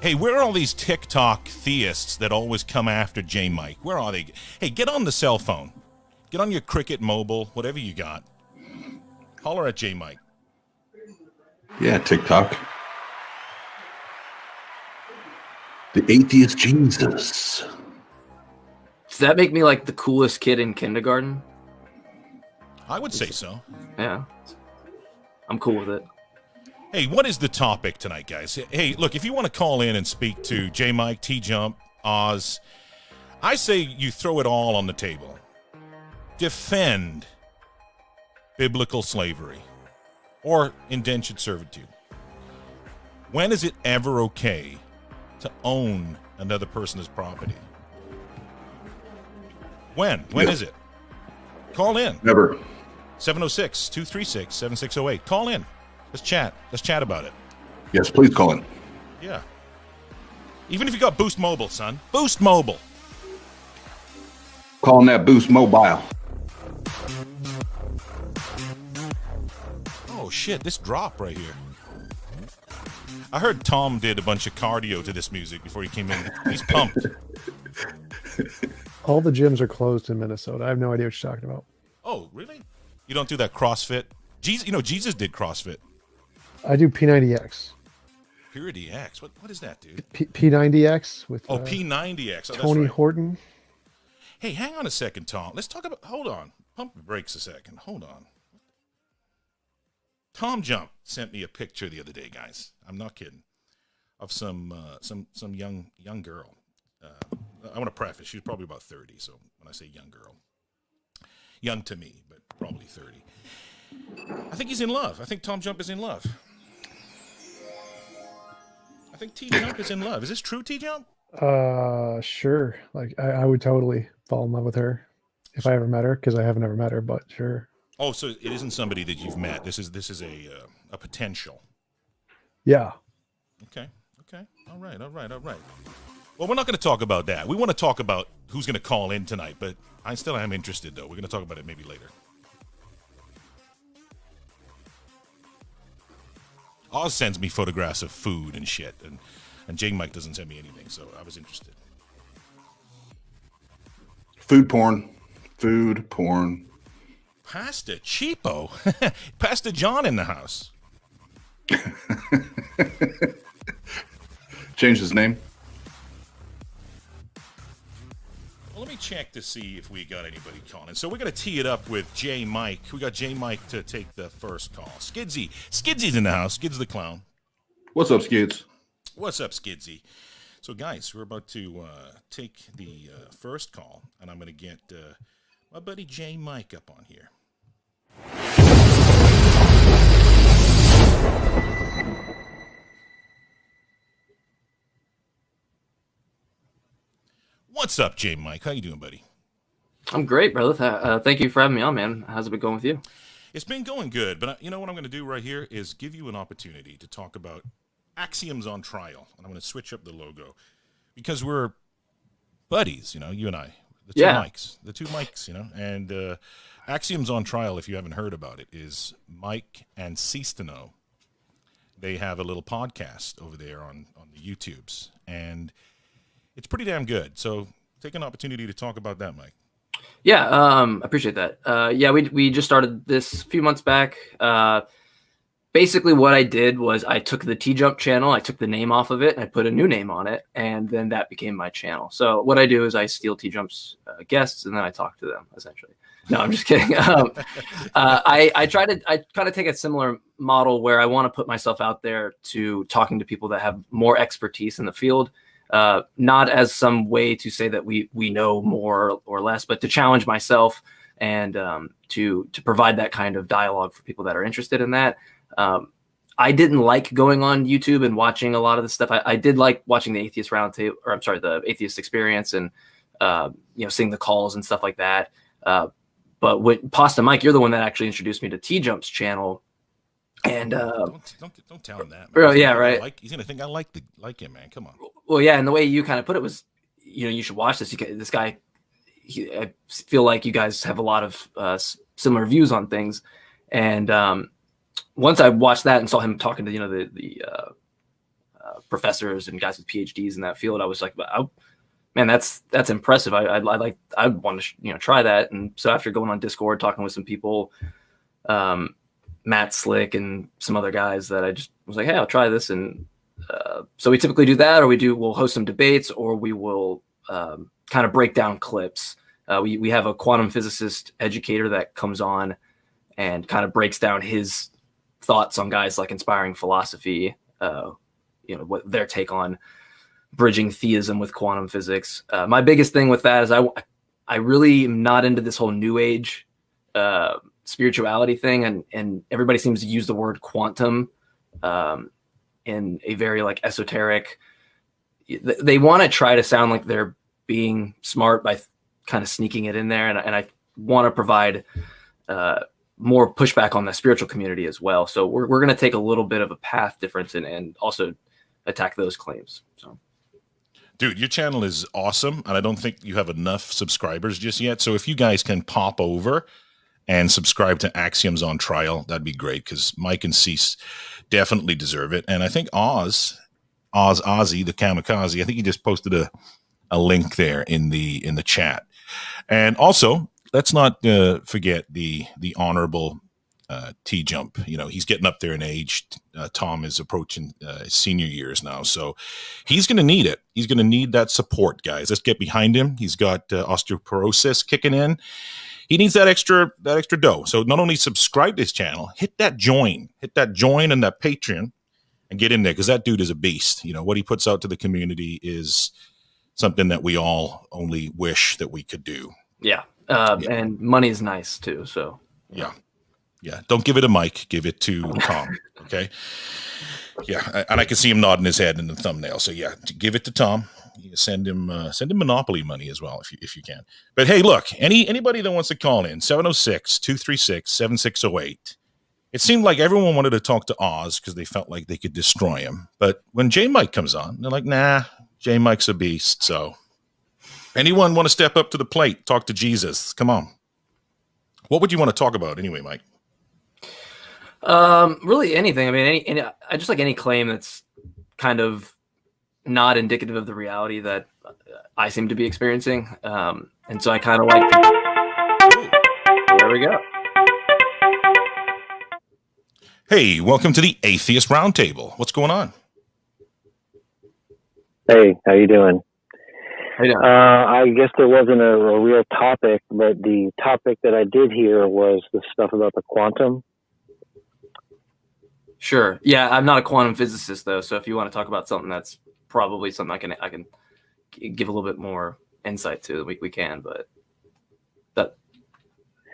Hey, where are all these TikTok theists that always come after J Mike? Where are they? Hey, get on the cell phone. Get on your Cricket Mobile, whatever you got. Holler at J Mike. Yeah, TikTok. The atheist Jesus. Does that make me like the coolest kid in kindergarten? I would say so. Yeah. I'm cool with it. Hey, what is the topic tonight, guys? Hey, look, if you want to call in and speak to J Mike, TJump, Oz, I say you throw it all on the table. Defend biblical slavery or indentured servitude. When is it ever okay to own another person's property? When is it? Call in. Never. 706-236-7608. Call in. Let's chat. Let's chat about it. Yes, please call in. Yeah. Even if you got Boost Mobile, son. Boost Mobile. Calling that Boost Mobile. Oh, shit. This drop right here. I heard Tom did a bunch of cardio to this music before he came in. He's pumped. All the gyms are closed in Minnesota. I have no idea what you're talking about. Oh, really? You don't do that CrossFit? Jesus did CrossFit. I do P90X. Purity X. What is that, dude? P90X with P90X. Tony right. Horton. Hey, hang on a second, Tom. Let's talk about. Hold on. Pump the brakes a second. Hold on. TJump sent me a picture the other day, guys. I'm not kidding. Of some young girl. I want to preface. She's probably about 30. So when I say young girl, young to me, but probably 30. I think he's in love. I think TJump is in love. I think TJump is in love. Is this true, TJump? Sure. Like I would totally fall in love with her if I ever met her, because I haven't ever met her, but sure. Oh, so it isn't somebody that you've met. This is a potential. Yeah. Okay. All right. Well, we're not going to talk about that. We want to talk about who's going to call in tonight, but I still am interested, though. We're going to talk about it maybe later. Oz sends me photographs of food and shit, and J Mike doesn't send me anything, so I was interested. Food porn. Pastor Cheapo. Pastor John in the house. Changed his name. Well, let me check to see if we got anybody calling. So we're going to tee it up with J Mike. We got J Mike to take the first call. Skidsy's in the house. Skids the clown. What's up, Skids? What's up, Skidsy? So, guys, we're about to take the first call, and I'm going to get my buddy J Mike up on here. What's up, J Mike? How you doing, buddy? I'm great, brother. Thank you for having me on, man. How's it been going with you? It's been going good, but you know what I'm going to do right here is give you an opportunity to talk about Axioms on Trial, and I'm going to switch up the logo because we're buddies, you and I, the two mics, and Axioms on Trial, if you haven't heard about it, is Mike and Sistano. They have a little podcast over there on the YouTubes, and it's pretty damn good. So take an opportunity to talk about that, Mike. Yeah, I appreciate that. Yeah, we just started this a few months back. Basically what I did was I took the TJump channel, I took the name off of it, and I put a new name on it, and then that became my channel. So what I do is I steal TJump's guests, and then I talk to them, essentially. No, I'm just kidding. I kind of take a similar model where I want to put myself out there to talking to people that have more expertise in the field, not as some way to say that we know more or less, but to challenge myself and to provide that kind of dialogue for people that are interested in that. I didn't like going on YouTube and watching a lot of this stuff. I did like watching the Atheist Roundtable, or I'm sorry, the Atheist Experience, and seeing the calls and stuff like that. But with Pasta Mike, you're the one that actually introduced me to TJump's channel. And don't tell him that, man. Bro, yeah, right. He's gonna think I like him, man. Come on. Well, yeah, and the way you kind of put it was, you should watch this. This guy, I feel like you guys have a lot of similar views on things, and once I watched that and saw him talking to professors and guys with PhDs in that field. I was like, oh, man, that's impressive. I want to try that. And so after going on Discord, talking with some people, Matt Slick and some other guys, that I just was like, hey, I'll try this. And so we typically do that, or we'll host some debates, or we will kind of break down clips. We have a quantum physicist educator that comes on and kind of breaks down his thoughts on guys like Inspiring Philosophy, what their take on bridging theism with quantum physics. My biggest thing with that is I really am not into this whole new age spirituality thing, and everybody seems to use the word quantum in a very like esoteric. They want to try to sound like they're being smart by kind of sneaking it in there, and I want to provide more pushback on the spiritual community as well. So we're going to take a little bit of a path difference and also attack those claims. So. Dude, your channel is awesome, and I don't think you have enough subscribers just yet. So if you guys can pop over and subscribe to Axioms on Trial, that'd be great, because Mike and Cease definitely deserve it. And I think Ozzy, the kamikaze, I think he just posted a link there in the chat. And also, let's not forget the honorable TJump. He's getting up there in age. Tom is approaching his senior years now, so he's going to need it. He's going to need that support, guys. Let's get behind him. He's got osteoporosis kicking in. He needs that extra dough. So not only subscribe to his channel, hit that join and that Patreon, and get in there, because that dude is a beast. What he puts out to the community is something that we all only wish that we could do. Yeah. And money is nice too. So yeah. Don't give it to Mike. Give it to Tom. Okay. Yeah. And I can see him nodding his head in the thumbnail. So yeah, give it to Tom. Send him Monopoly money as well, if you can. But hey, look, anybody that wants to call in, 706-236-7608. It seemed like everyone wanted to talk to Oz because they felt like they could destroy him. But when J Mike comes on, they're like, nah, J Mike's a beast. So anyone want to step up to the plate, talk to Jesus? Come on. What would you want to talk about anyway, Mike? Really anything. I mean, I just like any claim that's kind of not indicative of the reality that I seem to be experiencing. And so I kind of like, there we go. Hey, welcome to the Atheist Roundtable. What's going on? Hey, how you doing? How you doing? I guess there wasn't a real topic, but the topic that I did hear was the stuff about the quantum. Sure. Yeah, I'm not a quantum physicist though, so if you want to talk about something that's probably something I can give a little bit more insight to, we can, but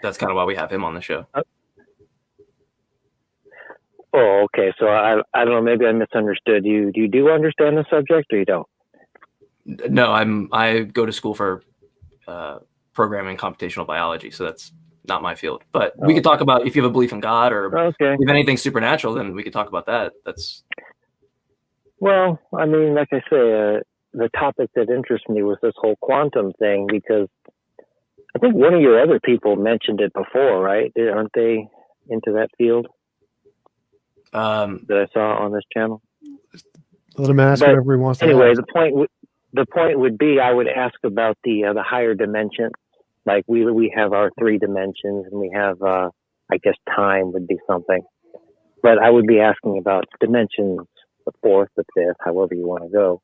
that's kind of why we have him on the show. Oh, okay. So I don't know, maybe I misunderstood you. Do you understand the subject, or you don't? No, I go to school for programming computational biology, so that's not my field. But we could talk about if you have a belief in God or if you have anything supernatural, then we could talk about that. Well, I mean, like I say, the topic that interests me was this whole quantum thing, because I think one of your other people mentioned it before, right? Aren't they into that field? That I saw on this channel. Let him ask whatever he wants to anyway, ask. the point would be, I would ask about the higher dimensions. Like we have our 3 dimensions, and we have I guess time would be something. But I would be asking about dimensions, the 4th, the 5th, however you want to go.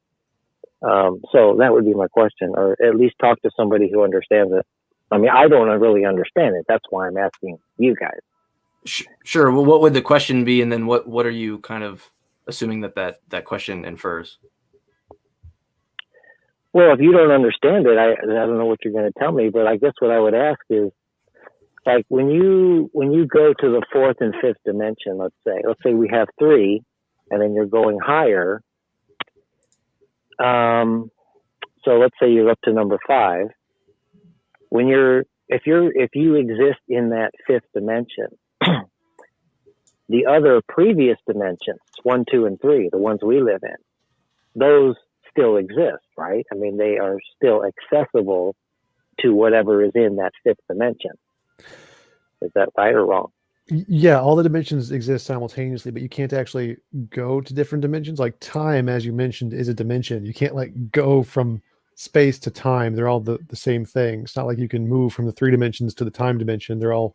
So that would be my question, or at least talk to somebody who understands it. I mean, I don't really understand it. That's why I'm asking you guys. Sure. Well, what would the question be, and then what are you kind of assuming that question infers? Well, if you don't understand it, I don't know what you're going to tell me, but I guess what I would ask is, like, when you go to the 4th and 5th dimension, let's say we have 3, and then you're going higher. So let's say you're up to number 5. If you exist in that 5th dimension, the other previous dimensions, 1, 2, and 3, the ones we live in, those still exist, right? I mean, they are still accessible to whatever is in that 5th dimension. Is that right or wrong? Yeah, all the dimensions exist simultaneously, but you can't actually go to different dimensions. Like time, as you mentioned, is a dimension. You can't like go from space to time. They're all the same thing. It's not like you can move from the three dimensions to the time dimension. They're all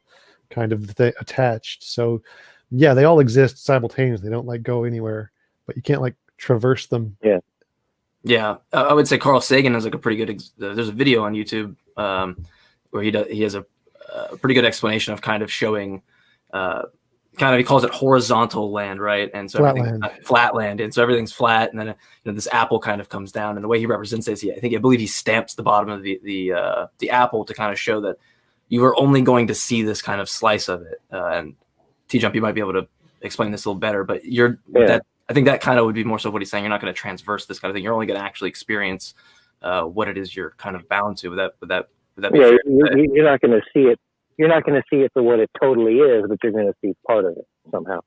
kind of attached. So yeah, they all exist simultaneously. They don't like go anywhere, but you can't like traverse them. Yeah, I would say Carl Sagan has like a pretty good. There's a video on YouTube where he has a pretty good explanation of kind of showing. He calls it horizontal land, right? And so flat land, and so everything's flat, and then this apple kind of comes down, and the way he represents it is I believe he stamps the bottom of the apple to kind of show that you are only going to see this kind of slice of it. And TJump, you might be able to explain this a little better, but I think that kind of would be more so what he's saying. You're not going to transverse this kind of thing. You're only going to actually experience what it is you're kind of bound to. Would that be fair? You're not going to see it. You're not going to see it for what it totally is, but you're going to see part of it somehow.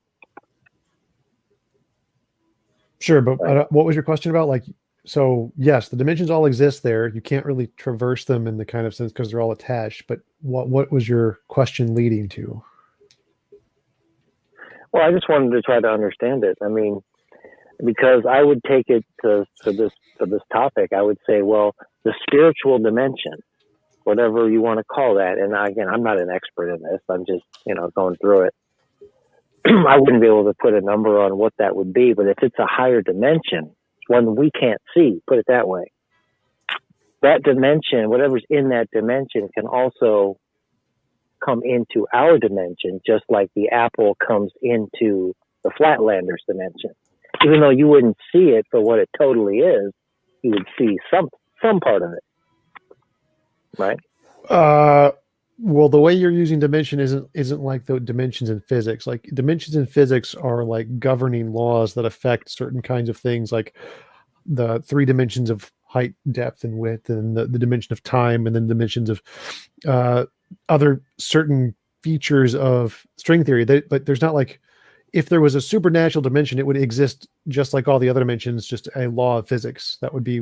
Sure, but what was your question about? Like, so yes, the dimensions all exist there. You can't really traverse them in the kind of sense because they're all attached. But what was your question leading to? Well, I just wanted to try to understand it. I mean, because I would take it to this topic, I would say, well, the spiritual dimension, whatever you want to call that. And again, I'm not an expert in this. I'm just, going through it. I wouldn't be able to put a number on what that would be, but if it's a higher dimension, one we can't see, put it that way, that dimension, whatever's in that dimension can also come into our dimension, just like the apple comes into the Flatlanders dimension. Even though you wouldn't see it for what it totally is, you would see some part of it. Right. Well, the way you're using dimension isn't like the dimensions in physics. Like dimensions in physics are like governing laws that affect certain kinds of things, like the three dimensions of height, depth, and width, and the dimension of time, and then dimensions of other certain features of string theory. But there's not like, if there was a supernatural dimension, it would exist just like all the other dimensions, just a law of physics. That would be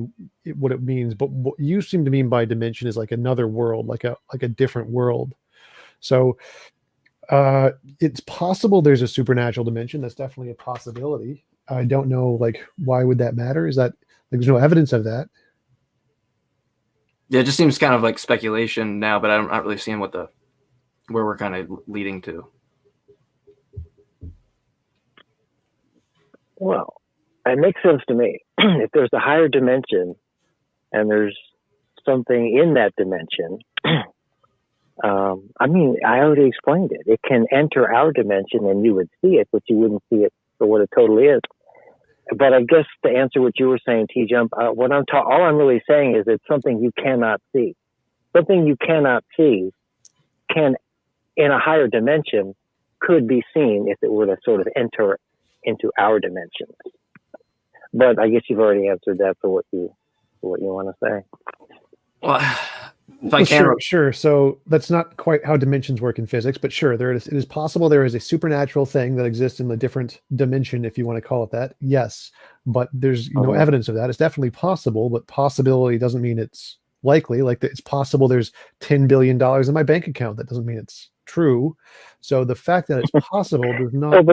what it means. But what you seem to mean by dimension is like another world, like a different world. So it's possible there's a supernatural dimension. That's definitely a possibility. I don't know, like, why would that matter? Is that like, there's no evidence of that? Yeah, it just seems kind of like speculation now, but I'm not really seeing where we're kind of leading to. Well, it makes sense to me. If there's a higher dimension and there's something in that dimension, I mean, I already explained it. It can enter our dimension and you would see it, but you wouldn't see it for what it totally is. But I guess to answer what you were saying, TJump, all I'm really saying is it's something you cannot see. Something you cannot see can, in a higher dimension, could be seen if it were to sort of enter into our dimensions. But I guess you've already answered that for what you want to say. Well, if I can, sure. So that's not quite how dimensions work in physics, but sure, it is possible there is a supernatural thing that exists in a different dimension, if you want to call it that. Yes, but there's no evidence of that. It's definitely possible, but possibility doesn't mean it's likely. Like it's possible there's $10 billion in my bank account. That doesn't mean it's true. So the fact that it's possible does not.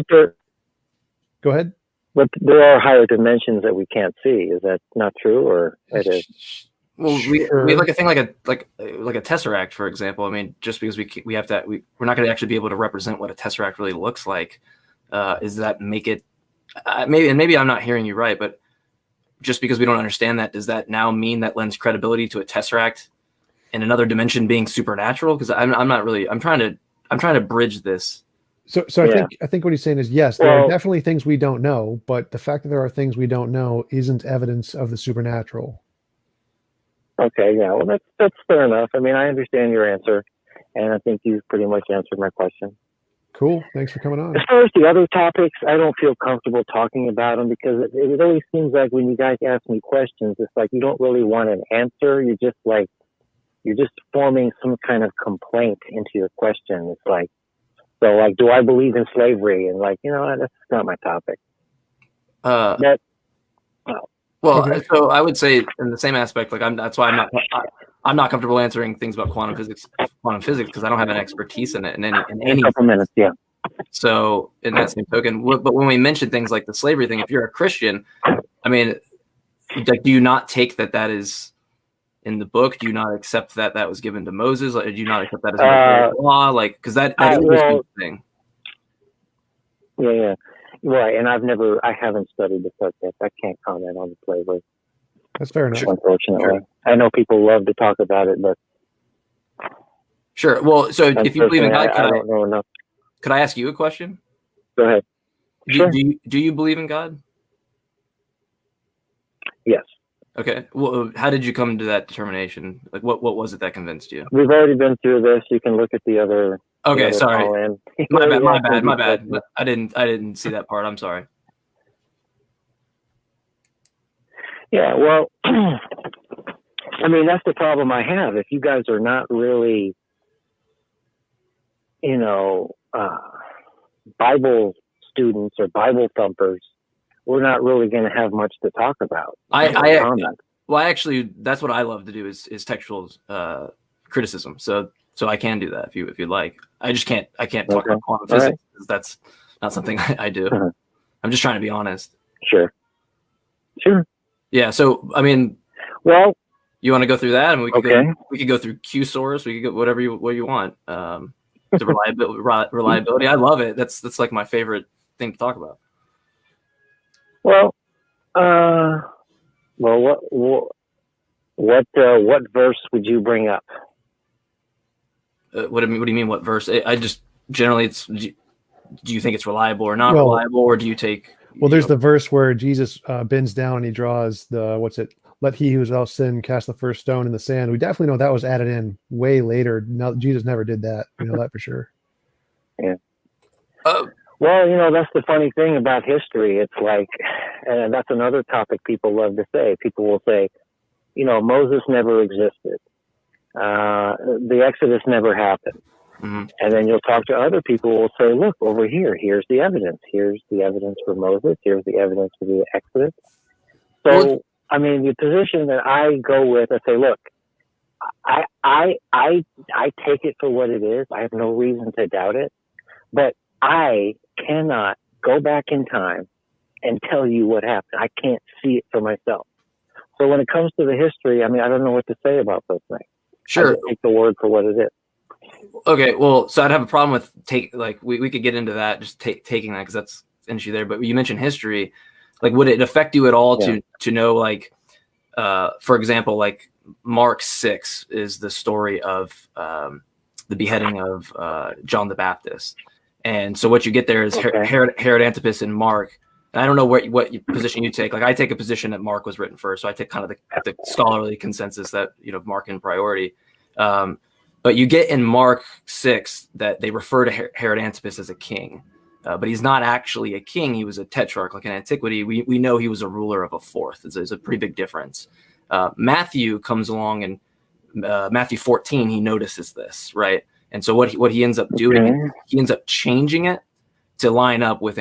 Go ahead. But there are higher dimensions that we can't see. Is that not true, or it is? Well, we have like a thing like a tesseract, for example. I mean, just because we have that, we're not going to actually be able to represent what a tesseract really looks like. Does that make it maybe I'm not hearing you right, but just because we don't understand that, does that now mean that lends credibility to a tesseract in another dimension being supernatural? Because I'm trying to bridge this. So yeah. I think what he's saying is, yes, there are definitely things we don't know, but the fact that there are things we don't know isn't evidence of the supernatural. Okay, yeah, well, that's fair enough. I mean, I understand your answer, and I think you've pretty much answered my question. Cool. Thanks for coming on. As far as the other topics, I don't feel comfortable talking about them because it always seems like when you guys ask me questions, it's like you don't really want an answer. You're just forming some kind of complaint into your question. It's like, so like, do I believe in slavery? And like, that's not my topic. So I would say in the same aspect, like that's why I'm not comfortable answering things about quantum physics because I don't have an expertise in it. In any couple minutes, yeah. So in that same token, but when we mention things like the slavery thing, if you're a Christian, I mean, like, do you not take that is in the book? Do you not accept that was given to Moses? Like, do you not accept that as a law? Like, because that is a thing. Yeah. Right. And I haven't studied the subject. I can't comment on the slavery. That's fair enough. Unfortunately. Sure. I know people love to talk about it, but. Sure. Well, so if you believe in God, I don't know enough. Could I ask you a question? Go ahead. Sure. Do you believe in God? Yes. Okay. Well, how did you come to that determination? Like, what was it that convinced you? We've already been through this. You can look at the other. Okay, sorry. My bad. I didn't see that part. I'm sorry. Yeah, well, I mean, that's the problem I have. If you guys are not really, Bible students or Bible thumpers, we're not really going to have much to talk about. Actually, that's what I love to do is textual criticism. So I can do that if you'd like. I can't talk about quantum physics. Right. That's not something I do. Uh-huh. I'm just trying to be honest. Sure. Yeah. So I mean, well, you want to go through that, and we could go through Q source. We could go what you want. The reliability. I love it. That's like my favorite thing to talk about. Well, what verse would you bring up? What do you mean? What verse? I just generally, do you think it's reliable or not reliable, or do you take? Well, there's the verse where Jesus bends down and he draws let he who is without sin cast the first stone in the sand. We definitely know that was added in way later. No, Jesus never did that. We know that for sure. Yeah. Well, that's the funny thing about history. It's like, and that's another topic people love to say. People will say, Moses never existed. The Exodus never happened. Mm-hmm. And then you'll talk to other people who will say, look, over here, here's the evidence. Here's the evidence for Moses. Here's the evidence for the Exodus. So, I mean, the position that I go with, I say, look, I take it for what it is. I have no reason to doubt it. But I cannot go back in time and tell you what happened. I can't see it for myself. So when it comes to the history, I mean, I don't know what to say about those things. Sure. I just take the word for what it is. Okay, well, so I'd have a problem with we could get into that, just taking that because that's an issue there. But you mentioned history, like, would it affect you at all to know, like, for example, like Mark 6 is the story of the beheading of John the Baptist, and so what you get there is Herod Antipas and Mark. And I don't know what position you take. Like, I take a position that Mark was written first, so I take kind of the scholarly consensus that Mark in priority. But you get in Mark 6 that they refer to Herod Antipas as a king, but he's not actually a king. He was a tetrarch. Like in antiquity, we know he was a ruler of a fourth. It's a pretty big difference. Matthew comes along, and Matthew 14, he notices this, right? And so what he ends up doing, he ends up changing it to line up with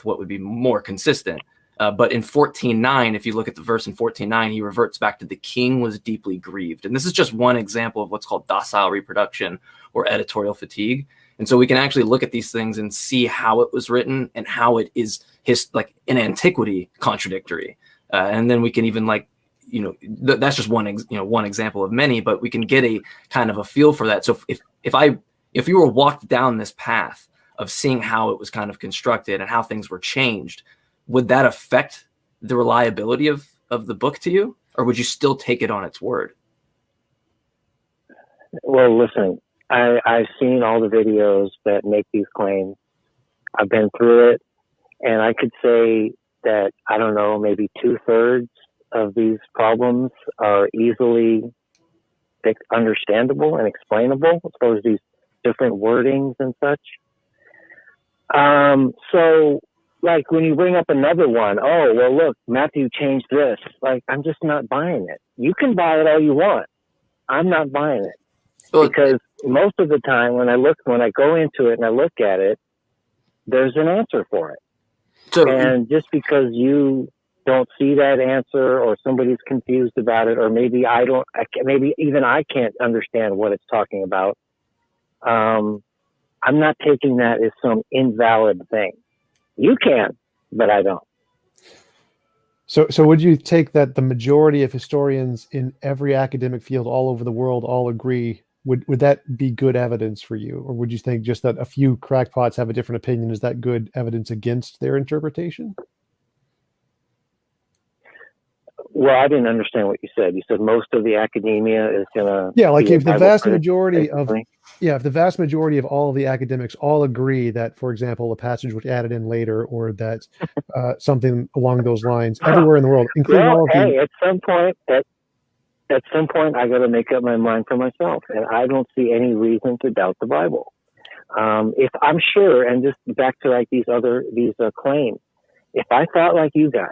what would be more consistent. But in 14:9, if you look at the verse in 14:9, he reverts back to the king was deeply grieved. And this is just one example of what's called docile reproduction or editorial fatigue. And so we can actually look at these things and see how it was written and how it is in antiquity contradictory. And then we can even that's just one example of many, but we can get a kind of a feel for that. So if you were walked down this path of seeing how it was kind of constructed and how things were changed, would that affect the reliability of the book to you, or would you still take it on its word? Well, listen, I've seen all the videos that make these claims. I've been through it, and I could say that, I don't know, maybe 2/3 of these problems are easily understandable and explainable as far as these different wordings and such. So, like, when you bring up another one, oh, well, look, Matthew changed this. Like, I'm just not buying it. You can buy it all you want. I'm not buying it. Because most of the time when I go into it and I look at it, there's an answer for it. And just because you don't see that answer, or somebody's confused about it, or maybe maybe even I can't understand what it's talking about, I'm not taking that as some invalid thing. You can, but I don't. So would you take that the majority of historians in every academic field all over the world all agree? Would that be good evidence for you? Or would you think just that a few crackpots have a different opinion? Is that good evidence against their interpretation? Well, I didn't understand what you said. You said most of the academia is going to... Yeah, like if the vast critic, majority basically. if the vast majority of all of the academics all agree that, for example, a passage was added in later, or that something along those lines, everywhere in the world, including all of the... Hey, at some point, I got to make up my mind for myself, and I don't see any reason to doubt the Bible. If I'm sure, and just back to like these claims, if I thought like you guys,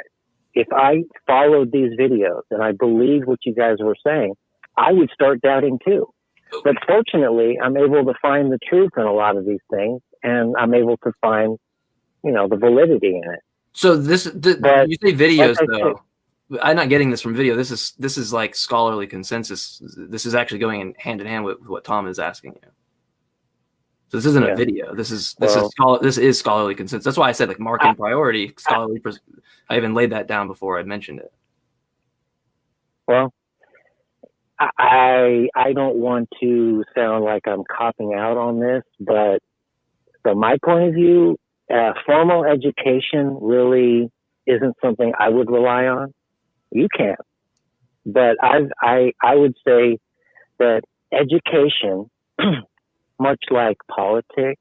if I followed these videos and I believed what you guys were saying, I would start doubting too. But fortunately, I'm able to find the truth in a lot of these things, and I'm able to find, the validity in it. So you say videos, though. I'm not getting this from video. This is like scholarly consensus. This is actually going hand in hand with what Tom is asking you. So this isn't a video. This is scholarly consensus. That's why I said like marking priority, scholarly. I even laid that down before I mentioned it. Well, I don't want to sound like I'm copping out on this, but from my point of view, formal education really isn't something I would rely on. You can, but I would say that education, much like politics,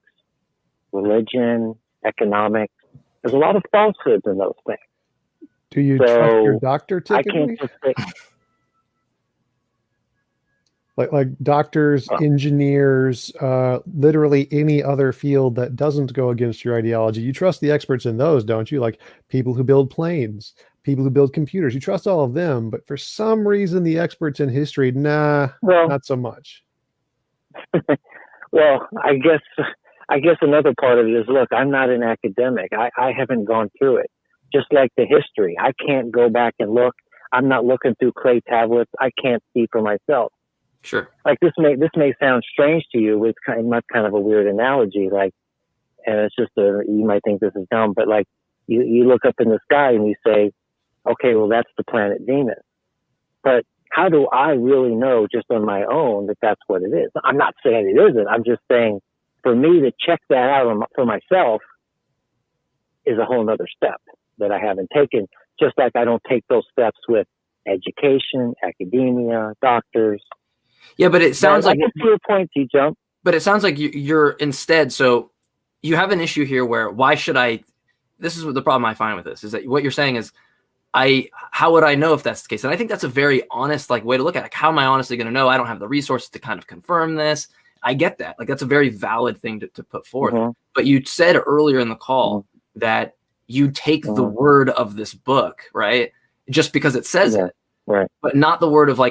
religion, economics, there's a lot of falsehoods in those things. Do you trust your doctor typically? I can't just say, like doctors, engineers, literally any other field that doesn't go against your ideology. You trust the experts in those, don't you? Like people who build planes, people who build computers. You trust all of them, but for some reason, the experts in history, not so much. Well, I guess another part of it is, look, I'm not an academic. I haven't gone through it. Just like the history, I can't go back and look. I'm not looking through clay tablets. I can't see for myself. Sure. Like this may sound strange to you. It's kind of a weird analogy. Like, and it's just you might think this is dumb, but like you look up in the sky and you say, okay, well that's the planet Venus. But how do I really know just on my own that that's what it is? I'm not saying it isn't. I'm just saying for me to check that out for myself is a whole other step that I haven't taken. Just like I don't take those steps with education, academia, doctors. Yeah, but it sounds like I get to your point, TJump. But it sounds like you're instead. So you have an issue here where why should I? This is what the problem I find with this is that what you're saying is, how would I know if that's the case? And I think that's a very honest way to look at it. Like, how am I honestly going to know? I don't have the resources to kind of confirm this. I get that. Like that's a very valid thing to put forth. Mm-hmm. But you said earlier in the call that you take the word of this book, right? Just because it says it, right? But not the word of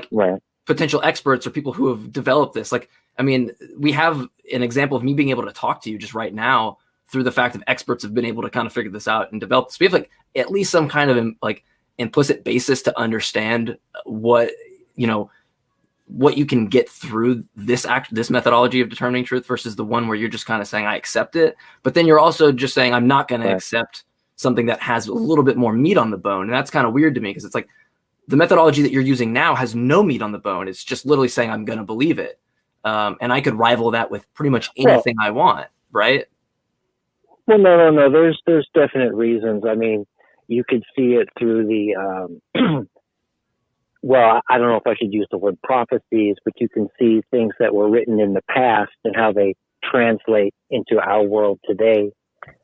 potential experts or people who have developed this. Like, I mean, we have an example of me being able to talk to you just right now through the fact that experts have been able to kind of figure this out and develop this. We have at least some kind of implicit basis to understand what you can get through this methodology of determining truth versus the one where you're just kind of saying, I accept it. But then you're also just saying, I'm not going to accept something that has a little bit more meat on the bone. And that's kind of weird to me because it's like, the methodology that you're using now has no meat on the bone. It's just literally saying, I'm going to believe it. And I could rival that with pretty much anything I want, right? Well, no. There's definite reasons. I mean, you could see it through the, well, I don't know if I should use the word prophecies, but you can see things that were written in the past and how they translate into our world today.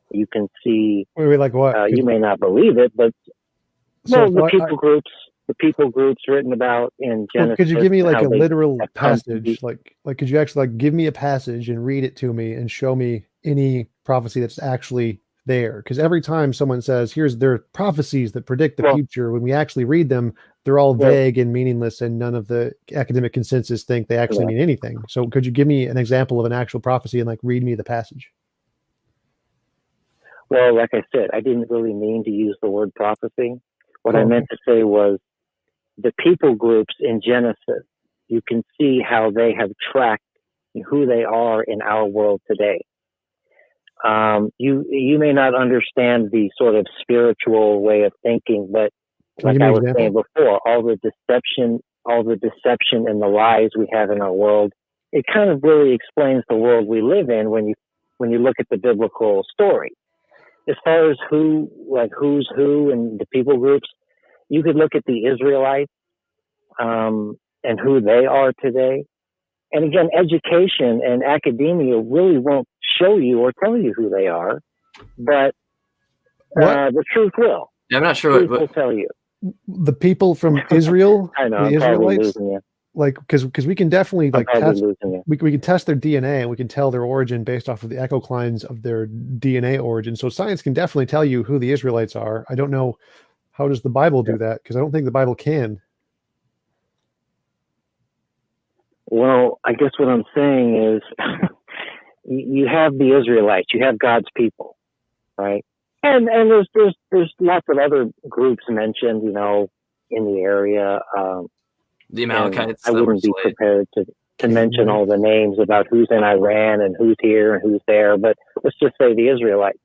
You can see, wait, like what? You may not believe it, but the people groups written about in Genesis. Could you give me a literal passage? Like could you actually give me a passage and read it to me and show me any prophecy that's actually there? Because every time someone says, there are prophecies that predict the future, when we actually read them, they're all vague and meaningless, and none of the academic consensus think they actually mean anything. So could you give me an example of an actual prophecy and read me the passage? Well, like I said, I didn't really mean to use the word prophecy. What I meant to say was the people groups in Genesis, you can see how they have tracked who they are in our world today. You may not understand the sort of spiritual way of thinking, but Can you like give me I an was saying example? before, all the deception and the lies we have in our world, it kind of really explains the world we live in when you look at the biblical story. As far as who's who and the people groups, you could look at the Israelites and who they are today. And again, education and academia really won't show you or tell you who they are, but What? the truth will. Yeah, I'm not sure Truth will what tell you. The people from Israel, I know, the I'm probably Israelites, losing you. like because we can definitely I'm like probably test. losing you. We can test their DNA and we can tell their origin based off of the echoclines of their DNA origin. So science can definitely tell you who the Israelites are. I don't know how does the Bible do that, because I don't think the Bible can. Well, I guess what I'm saying is you have the Israelites, you have God's people, right? And there's lots of other groups mentioned, in the area. the And Amalekites I that were wouldn't be slaves. prepared to mention all the names about who's in Iran and who's here and who's there, but let's just say the Israelites.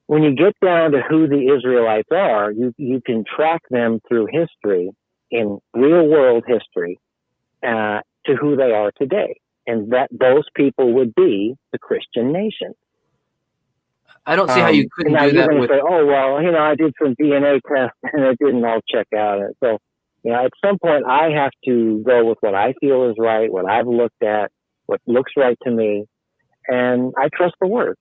When you get down to who the Israelites are, you can track them through history, in real world history, to who they are today. And that those people would be the Christian nation. I don't see how you couldn't now do you're that going with. to say, oh, well, I did some DNA tests and it didn't all check out. And so, at some point I have to go with what I feel is right, what I've looked at, what looks right to me. And I trust the word.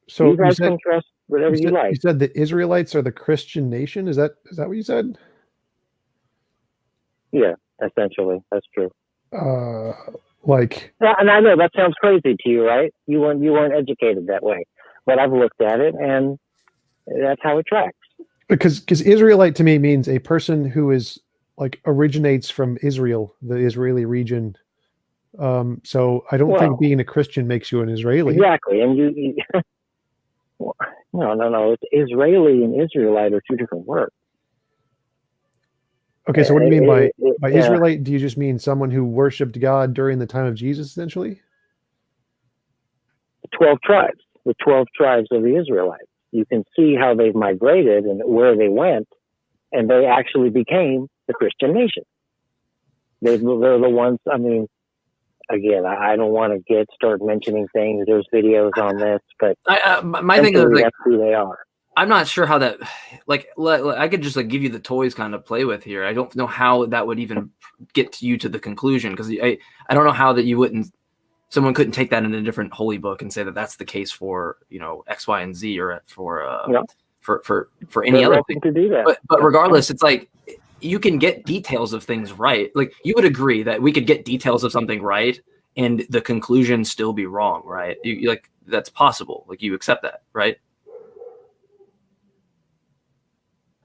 So you guys can trust whatever you like. You said the Israelites are the Christian nation. Is that what you said? Yeah, essentially, that's true. And I know that sounds crazy to you, right? You weren't educated that way, but I've looked at it, and that's how it tracks. Because Israelite to me means a person who is like originates from Israel, the Israeli region. So I don't think being a Christian makes you an Israeli. Exactly, and you no. It's Israeli and Israelite are two different words. Okay, so what do you mean by Israelite? Do you just mean someone who worshipped God during the time of Jesus, essentially? 12 tribes, the 12 tribes of the Israelites. You can see how they've migrated and where they went, and they actually became the Christian nation. They're the ones, again, I don't want to start mentioning things. There's videos on this, but my thing is that's who they are. I'm not sure how that, I could just give you the toys kind of play with here. I don't know how that would even get you to the conclusion, because I don't know how that someone couldn't take that in a different holy book and say that that's the case for X, Y, and Z, or for any other thing. To do that. But regardless, it's like you can get details of things right. Like you would agree that we could get details of something right and the conclusion still be wrong, right? You that's possible. Like you accept that, right?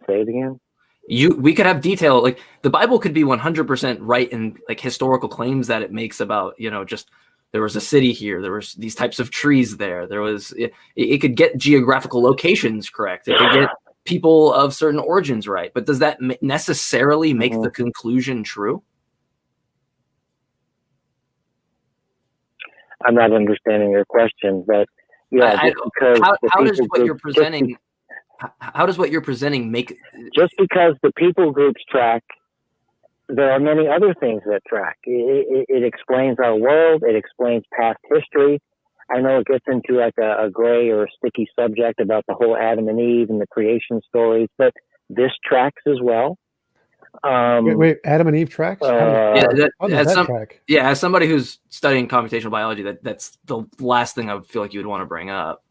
Say it again. We could have detail, like the Bible could be 100% right in historical claims that it makes about just there was a city here, there was these types of trees there was it could get geographical locations correct, it could get people of certain origins right, but does that necessarily make the conclusion true? I'm not understanding your question, but how does what you're presenting how does what you're presenting make? Just because the people groups track, there are many other things that track. It explains our world. It explains past history. I know it gets into a gray or a sticky subject about the whole Adam and Eve and the creation stories, but this tracks as well. Wait, Adam and Eve tracks? How does that track? Yeah, as somebody who's studying computational biology, that's the last thing I would feel like you would want to bring up.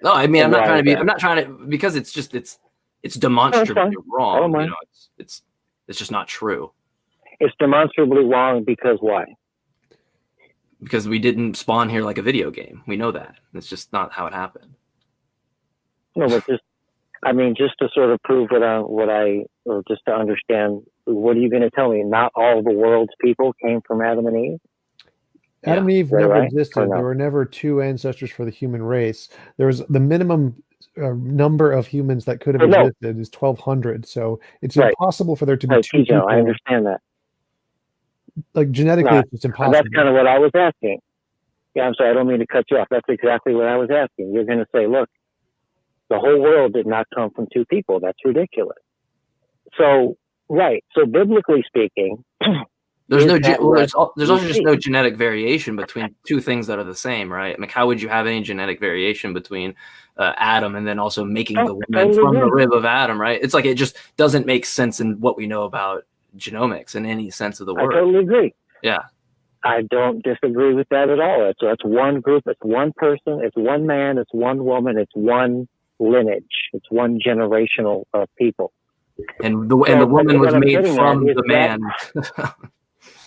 No, I'm not trying to be. I'm not trying to, because it's just it's demonstrably wrong. It's just not true. It's demonstrably wrong because why? Because we didn't spawn here like a video game. We know that. It's just not how it happened. No, but just to sort of prove or just to understand, what are you going to tell me? Not all the world's people came from Adam and Eve? Adam and Eve never existed. There were never two ancestors for the human race. There was the minimum number of humans that could have existed is 1,200. So it's impossible for there to be two people. I understand that. Like genetically, it's just impossible. That's kind of what I was asking. Yeah, I'm sorry, I don't mean to cut you off. That's exactly what I was asking. You're going to say, look, the whole world did not come from two people. That's ridiculous. So, right. So, biblically speaking, there's is no that well, what there's we also just see? no genetic variation between two things that are the same, right? Like, how would you have any genetic variation between Adam and then also making the woman totally from the agree. rib of Adam, right? It's like it just doesn't make sense in what we know about genomics in any sense of the I word. totally agree. Yeah. I don't disagree with that at all. That's one group. It's one person. It's one man. It's one woman. It's one lineage. It's one generational of people. And the woman was what I'm made getting from at is the man.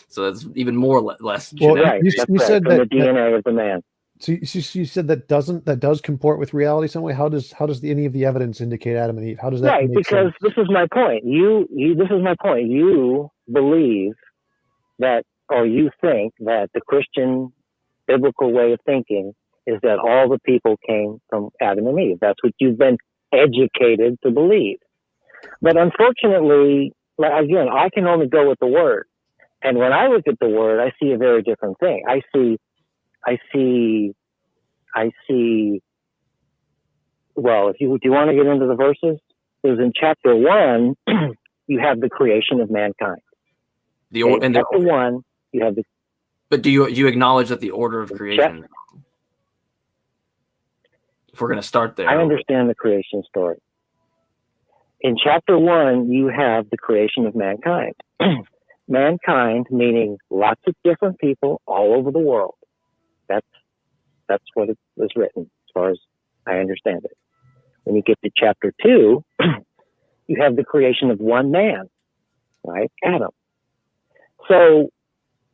So it's even more less Well, genetic. Right. you That's right. said From the that DNA of the man. so you said that does comport with reality some way. How does any of the evidence indicate Adam and Eve? How does that Right. make Because sense? this is my point. This is my point. You believe that, or you think that the Christian biblical way of thinking is that all the people came from Adam and Eve. That's what you've been educated to believe. But unfortunately, again, I can only go with the word. And when I look at the word, I see a very different thing. I see, well, do you want to get into the verses? Because in chapter 1, you have the creation of mankind. Chapter 1, you have the. But do you acknowledge that the order of creation? If we're going to start there, I understand the creation story. In chapter 1, you have the creation of mankind. Mankind meaning lots of different people all over the world. That's what it was written, as far as I understand it. When you get to chapter 2, you have the creation of one man, right? Adam. So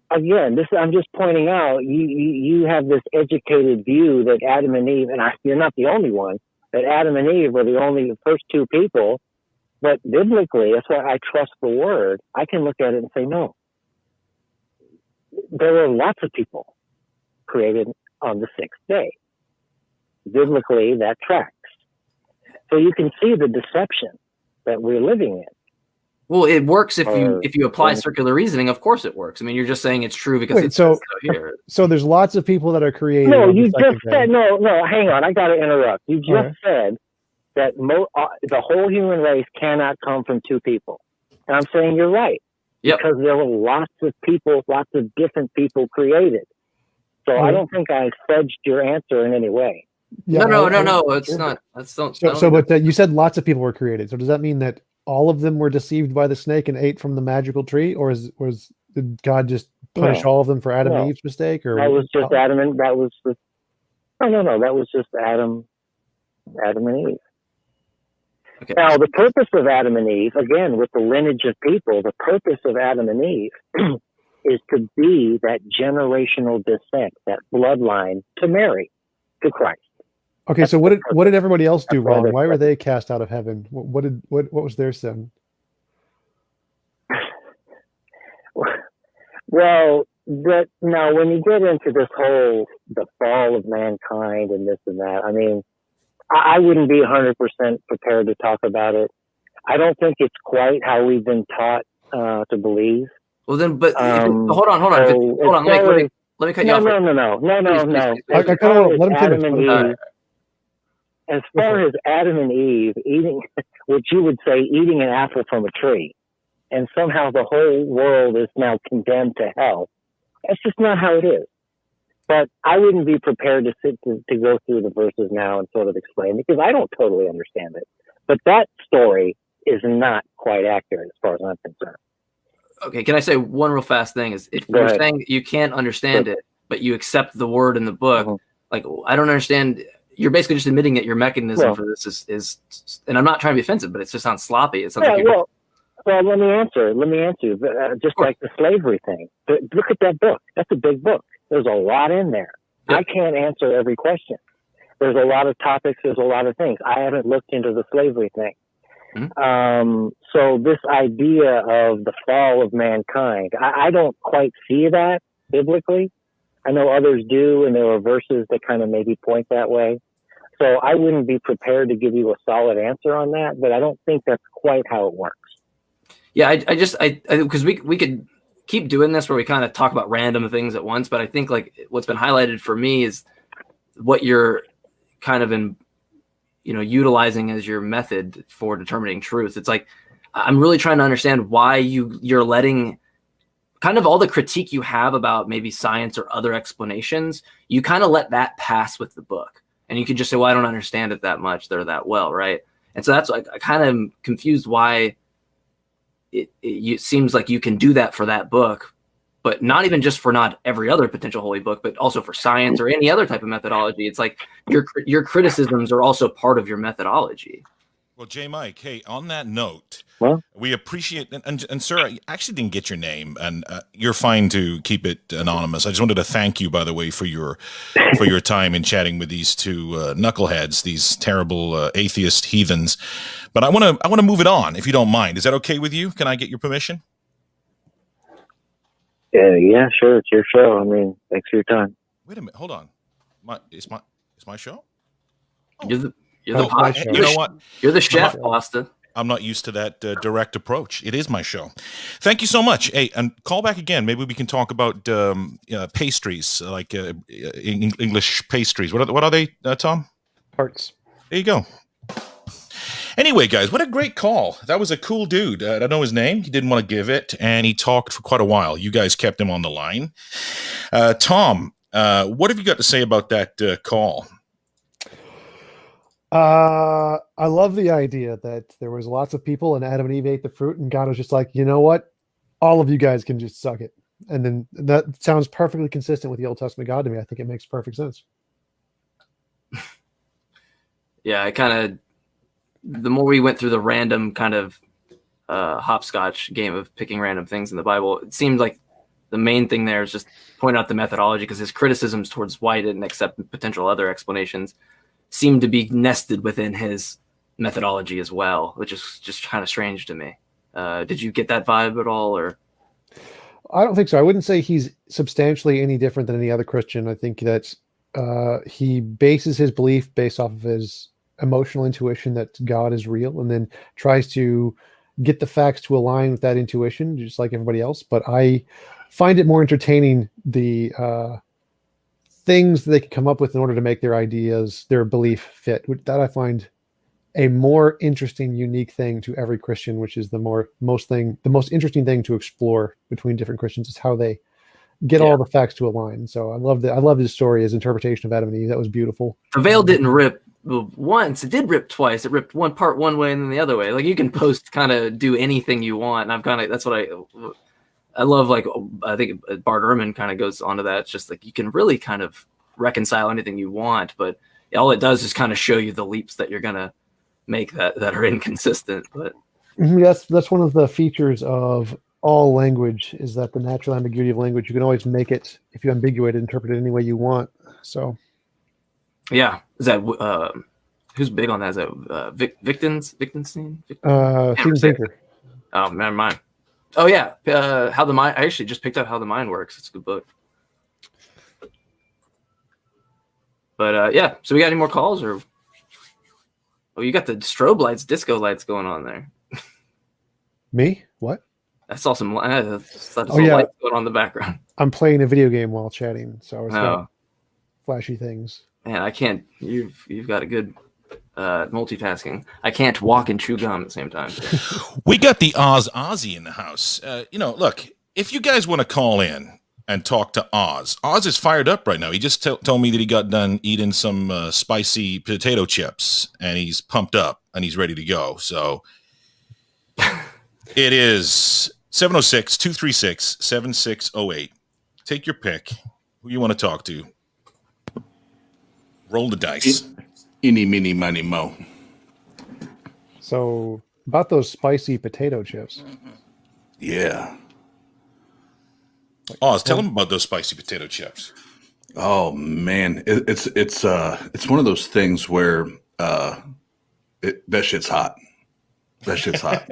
again, I'm just pointing out, you have this educated view that Adam and Eve, and you're not the only one, that Adam and Eve were the first two people. But biblically, that's why I trust the word. I can look at it and say, no, there were lots of people created on the sixth day. Biblically, that tracks. So you can see the deception that we're living in. Well, it works if you apply circular reasoning. Of course, it works. I mean, you're just saying it's true because it's so here. So there's lots of people that are created. No, you just said no. Hang on, I got to interrupt. You just said that the whole human race cannot come from two people, and I'm saying you're right. Yep. Because there were lots of people, lots of different people created. So I don't think I fudged your answer in any way. Yeah, no. It's not. That's not. But you said lots of people were created. So does that mean that all of them were deceived by the snake and ate from the magical tree, or did God just punish all of them for Adam and Eve's mistake? Or that was just Adam and that was just no. That was just Adam and Eve. Okay. Now the purpose of Adam and Eve, again with the lineage of people, the purpose of Adam and Eve is to be that generational descent, that bloodline to Mary, to Christ. Okay, so what did everybody else do wrong? Why were they cast out of heaven? What was their sin? Well, now when you get into this whole the fall of mankind and this and that, I mean, I wouldn't be 100% prepared to talk about it. I don't think it's quite how we've been taught to believe. Well, then, but hold on. Let me cut you off. No. As far as Adam and Eve eating, what you would say, eating an apple from a tree, and somehow the whole world is now condemned to hell. That's just not how it is. But I wouldn't be prepared to go through the verses now and sort of explain because I don't totally understand it. But that story is not quite accurate as far as I'm concerned. Okay, can I say one real fast thing? Is if you're saying you can't understand it, but you accept the word in the book, like I don't understand. You're basically just admitting that your mechanism for this is, and I'm not trying to be offensive, but it just sounds sloppy. It sounds like well, let me answer. Just like the slavery thing. Look at that book. That's a big book. There's a lot in there. Yep. I can't answer every question. There's a lot of topics. There's a lot of things. I haven't looked into the slavery thing. Mm-hmm. So this idea of the fall of mankind, I don't quite see that biblically. I know others do, and there are verses that kind of maybe point that way. So I wouldn't be prepared to give you a solid answer on that, but I don't think that's quite how it works. Yeah, I because we could keep doing this where we kind of talk about random things at once, but I think like what's been highlighted for me is what you're kind of utilizing as your method for determining truth. It's like I'm really trying to understand why you're letting kind of all the critique you have about maybe science or other explanations, you kind of let that pass with the book. And you can just say, well, I don't understand it that much. They're that well, right? And so that's like I kind of am confused why it seems like you can do that for that book, but not even just for not every other potential holy book, but also for science or any other type of methodology. It's like your criticisms are also part of your methodology. Well, J. Mike, hey, on that note, Well, we appreciate and sir, I actually didn't get your name, and you're fine to keep it anonymous. I just wanted to thank you, by the way, for your time in chatting with these two knuckleheads, these terrible atheist heathens. But I want to move it on, if you don't mind. Is that okay with you? Can I get your permission? yeah, sure. It's your show. I mean, thanks for your time. Wait a minute, hold on. It's my show. Oh. You're the You know what? You're the chef, Austin. I'm not used to that direct approach. It is my show. Thank you so much. Hey, and call back again. Maybe we can talk about pastries, like English pastries. What are they, Tom? Tarts. There you go. Anyway, guys, what a great call. That was a cool dude. I don't know his name. He didn't want to give it, and he talked for quite a while. You guys kept him on the line. Tom, what have you got to say about that call? I love the idea that there was lots of people and Adam and Eve ate the fruit and God was just like, you know what? All of you guys can just suck it. And then that sounds perfectly consistent with the Old Testament God to me. I think it makes perfect sense. Yeah, the more we went through the random kind of hopscotch game of picking random things in the Bible, it seemed like the main thing there is just point out the methodology, because his criticisms towards why he didn't accept potential other explanations seem to be nested within his methodology as well, which is just kind of strange to me. Did you get that vibe at all, or? I don't think so. I wouldn't say he's substantially any different than any other Christian. I think that he bases his belief based off of his emotional intuition that God is real, and then tries to get the facts to align with that intuition, just like everybody else. But I find it more entertaining the things they can come up with in order to make their ideas, their belief fit. That I find a more interesting, unique thing to every Christian, which is the most interesting thing to explore between different Christians is how they get all the facts to align. So I love his story, his interpretation of Adam and Eve. That was beautiful. The veil didn't rip once; it did rip twice. It ripped one part one way and then the other way. Like you can kind of do anything you want, and that's what I love. Like I think Bart Ehrman kind of goes onto that. It's just like you can really kind of reconcile anything you want, but all it does is kind of show you the leaps that you're gonna make that are inconsistent. But that's one of the features of all language, is that the natural ambiguity of language, you can always make it, if you ambiguate it, interpret it any way you want. So yeah, is that who's big on that? Is that Wittgenstein? Steven Pinker. Oh, never mind. Oh yeah, How the Mind. I actually just picked up How the Mind Works. It's a good book. But yeah, so we got any more calls, or? Oh, you got the strobe lights, disco lights going on there. Me? What? I saw some lights going on in the background. I'm playing a video game while chatting, so it's got flashy things. Man, I can't. You've got a good multitasking. I can't walk and chew gum at the same time. We got the Ozzy in the house. Look, if you guys want to call in and talk to Oz is fired up right now. He just told me that he got done eating some spicy potato chips, and he's pumped up and he's ready to go. So it is 706-236-7608. Take your pick. Who you want to talk to? Roll the dice. Eeny, meeny, miny, mo. So about those spicy potato chips. Yeah. Oz, tell him about those spicy potato chips. Oh man, it's one of those things where that shit's hot. That shit's hot.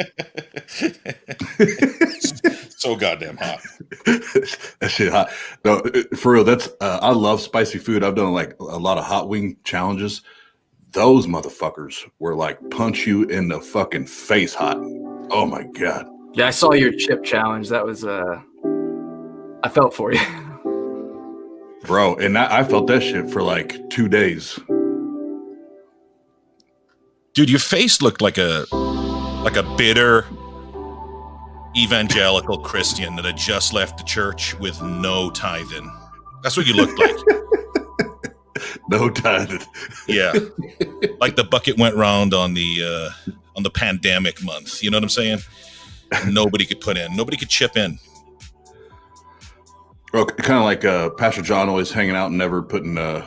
So goddamn hot. That shit hot. No, for real. That's I love spicy food. I've done like a lot of hot wing challenges. Those motherfuckers were like punch you in the fucking face hot. Oh my god. Yeah, I saw your chip challenge. That was I felt for you. Bro, and I felt that shit for like 2 days. Dude, your face looked like a bitter evangelical Christian that had just left the church with no tithing. That's what you looked like. No tithing. Yeah. Like the bucket went round on the pandemic month. You know what I'm saying? Nobody could put in. Nobody could chip in. Well, kind of like Pastor John always hanging out and never putting the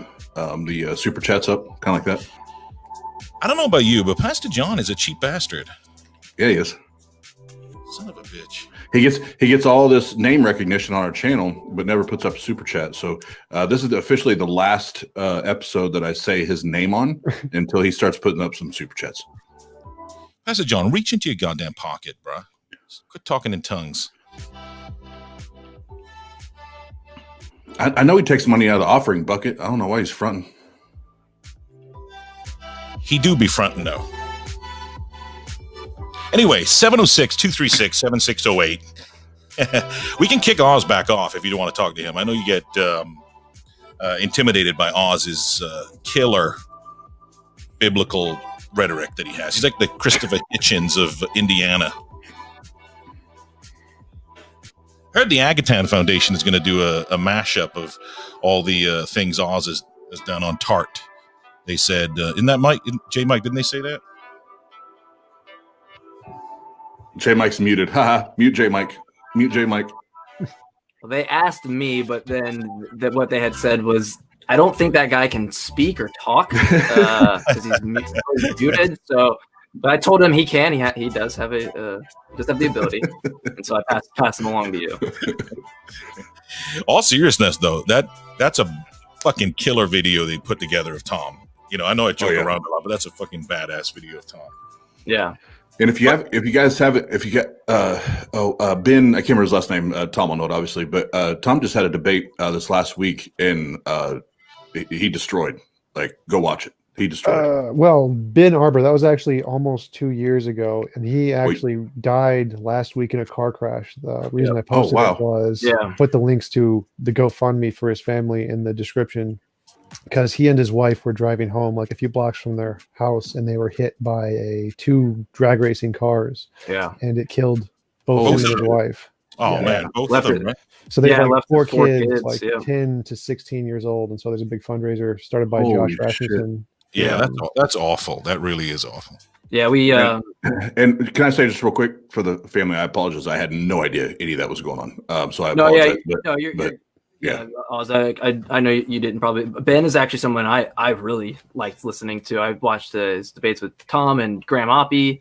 super chats up. Kind of like that. I don't know about you, but Pastor John is a cheap bastard. Yeah, he is. Son of a bitch. He gets all this name recognition on our channel, but never puts up super chat. So this is officially the last episode that I say his name on until he starts putting up some super chats. Pastor John, reach into your goddamn pocket, bro. Quit talking in tongues. I know he takes money out of the offering bucket. I don't know why he's fronting. He do be fronting though. Anyway, 706-236-7608. We can kick Oz back off if you don't want to talk to him. I know you get intimidated by Oz's killer biblical rhetoric that he has. He's like the Christopher Hitchens of Indiana. I heard the Agatan Foundation is going to do a mashup of all the things Oz has done on Tart. They said, isn't that Mike? J. Mike, didn't they say that? J. Mike's muted. Haha, mute J. Mike. Mute J. Mike. Well, they asked me, but then what they had said was, I don't think that guy can speak or talk because he's muted. So, but I told him he can. He does have the ability, and so I pass him along to you. All seriousness, though, that's a fucking killer video they put together of Tom. You know, I know I joke around a lot, but that's a fucking badass video of Tom. Yeah. And if you get Ben, I can't remember his last name. Tom will know it, obviously, but Tom just had a debate this last week, and he destroyed. Like, go watch it. He destroyed. Well, Ben Arbor, that was actually almost 2 years ago, and he actually died last week in a car crash. The reason I posted it was put the links to the GoFundMe for his family in the description, because he and his wife were driving home like a few blocks from their house, and they were hit by two drag racing cars. Yeah, and it killed both him and his wife. Oh man, both of them, right? So they have like four kids, like 10 to 16 years old, and so there's a big fundraiser started by Josh Rasmussen. Yeah, that's awful. That really is awful. Yeah, we and can I say just real quick for the family? I apologize. I had no idea any of that was going on. So I apologize. Oz, I know you didn't probably. Ben is actually someone I really liked listening to. I watched his debates with Tom and Graham Oppie.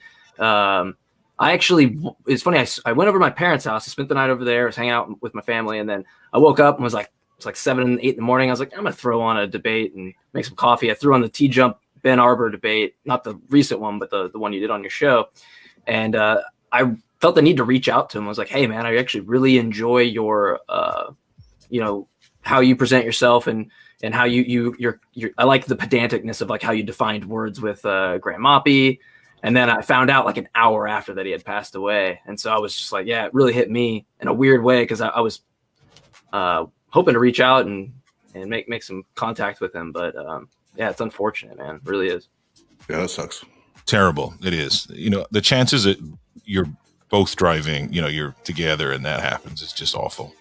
It's funny. I went over to my parents' house. I spent the night over there. I was hanging out with my family, and then I woke up and was like, it's like 7, 8 in the morning. I was like, I'm gonna throw on a debate and make some coffee. I threw on the TJump Ben Arbor debate, not the recent one, but the one you did on your show. And I felt the need to reach out to him. I was like, hey man, I actually really enjoy your, how you present yourself and how you're I like the pedanticness of like how you defined words with Graham Oppie. And then I found out like an hour after that he had passed away. And so I was just like, yeah, it really hit me in a weird way. Cause I was hoping to reach out and make some contact with him. But yeah, it's unfortunate, man. It really is. Yeah, that sucks. Terrible. It is. You know, the chances that you're both driving, you're together and that happens, it's just awful.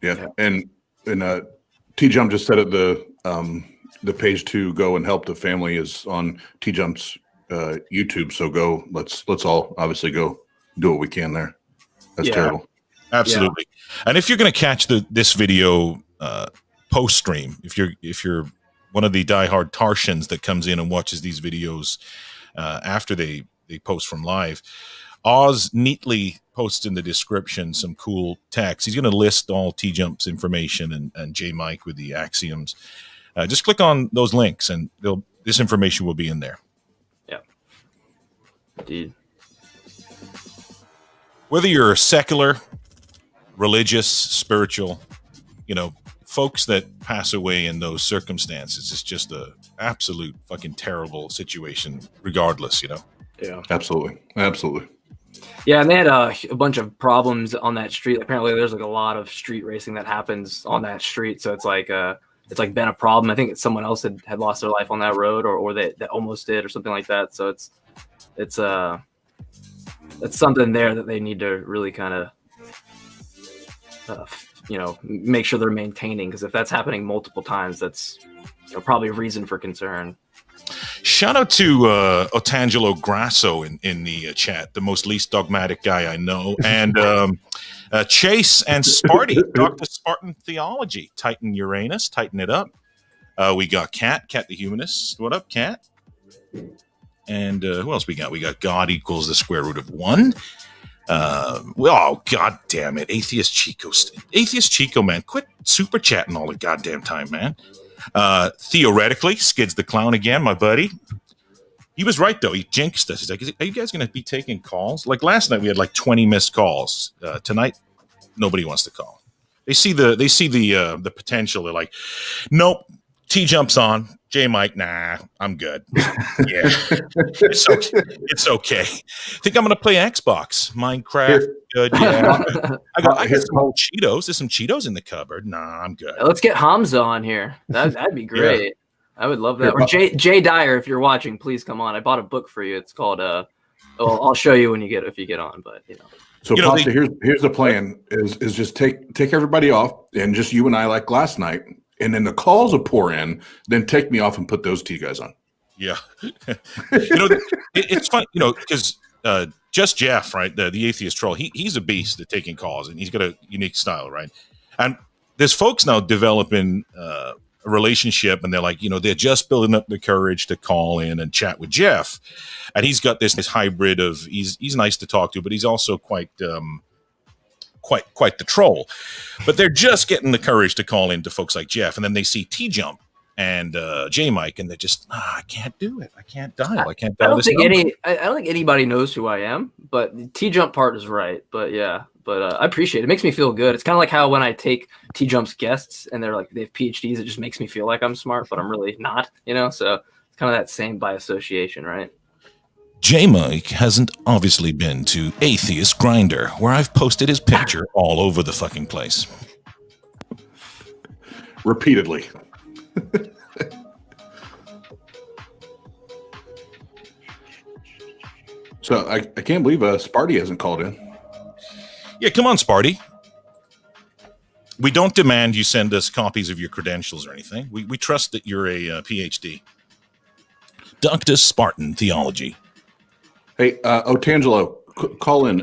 Yeah. And TJump just said it, the page to go and help the family is on TJump's YouTube. So let's all obviously go do what we can there. That's terrible. Absolutely. Yeah. And if you're going to catch this video post stream, if you're one of the diehard Tartians that comes in and watches these videos after they post from live, Oz neatly posts in the description some cool text. He's going to list all TJump's information and J Mike with the axioms. Just click on those links and this information will be in there. Yeah. Indeed. Whether you're secular, religious, spiritual, folks that pass away in those circumstances, it's just a absolute fucking terrible situation regardless, Yeah. Absolutely. Yeah, and they had a bunch of problems on that street. Apparently, there's like a lot of street racing that happens on that street, so it's like been a problem. I think it's someone else had lost their life on that road, or that almost did, or something like that. So it's something there that they need to really kind of make sure they're maintaining, because if that's happening multiple times, that's probably a reason for concern. Shout out to Otangelo Grasso in the chat, the most least dogmatic guy I know, and Chase and Sparty, Dr. Spartan Theology, Titan Uranus, tighten it up. We got Cat the Humanist. What up, Cat? And who else we got? We got God equals the square root of 1. Oh, god damn it. Atheist Chico, man. Quit super chatting all the goddamn time, man. Theoretically, Skids the Clown again, my buddy. He was right, though. He jinxed us. He's like, are you guys going to be taking calls? Like last night, we had like 20 missed calls. Tonight, nobody wants to call. They see the potential. They're like, nope, TJump's on. J Mike, nah, I'm good. Yeah, it's okay. Think I'm gonna play Xbox, Minecraft. Good, yeah. I got some old Cheetos. There's some Cheetos in the cupboard. Nah, I'm good. Let's get Hamza on here. That'd be great. Yeah. I would love that. Or Jay Dyer, if you're watching, please come on. I bought a book for you. It's called I'll show you if you get on. But So Pasta, here's the plan: is just take everybody off, and just you and I like last night. And then the calls will pour in, then take me off and put those two guys on. Yeah. It's fun, because Just Jeff, right, the atheist troll, he's a beast at taking calls, and he's got a unique style, right? And there's folks now developing a relationship, and they're like, they're just building up the courage to call in and chat with Jeff. And he's got this hybrid of, he's nice to talk to, but he's also quite the troll. But they're just getting the courage to call in to folks like Jeff, and then they see TJump and J Mike, and they're just, I can't do it. I can't dial. I can't dial. I don't think anybody knows who I am, but the TJump part is right. But yeah, I appreciate it. It makes me feel good. It's kind of like how when I take TJump's guests and they're like, they have PhDs, it just makes me feel like I'm smart, but I'm really not, so it's kind of that same by association, right? J Mike hasn't obviously been to Atheist Grinder, where I've posted his picture all over the fucking place. Repeatedly. So I can't believe Sparty hasn't called in. Yeah, come on, Sparty. We don't demand you send us copies of your credentials or anything. We trust that you're a PhD. Dr. Spartan Theology. Hey, Otangelo, call in.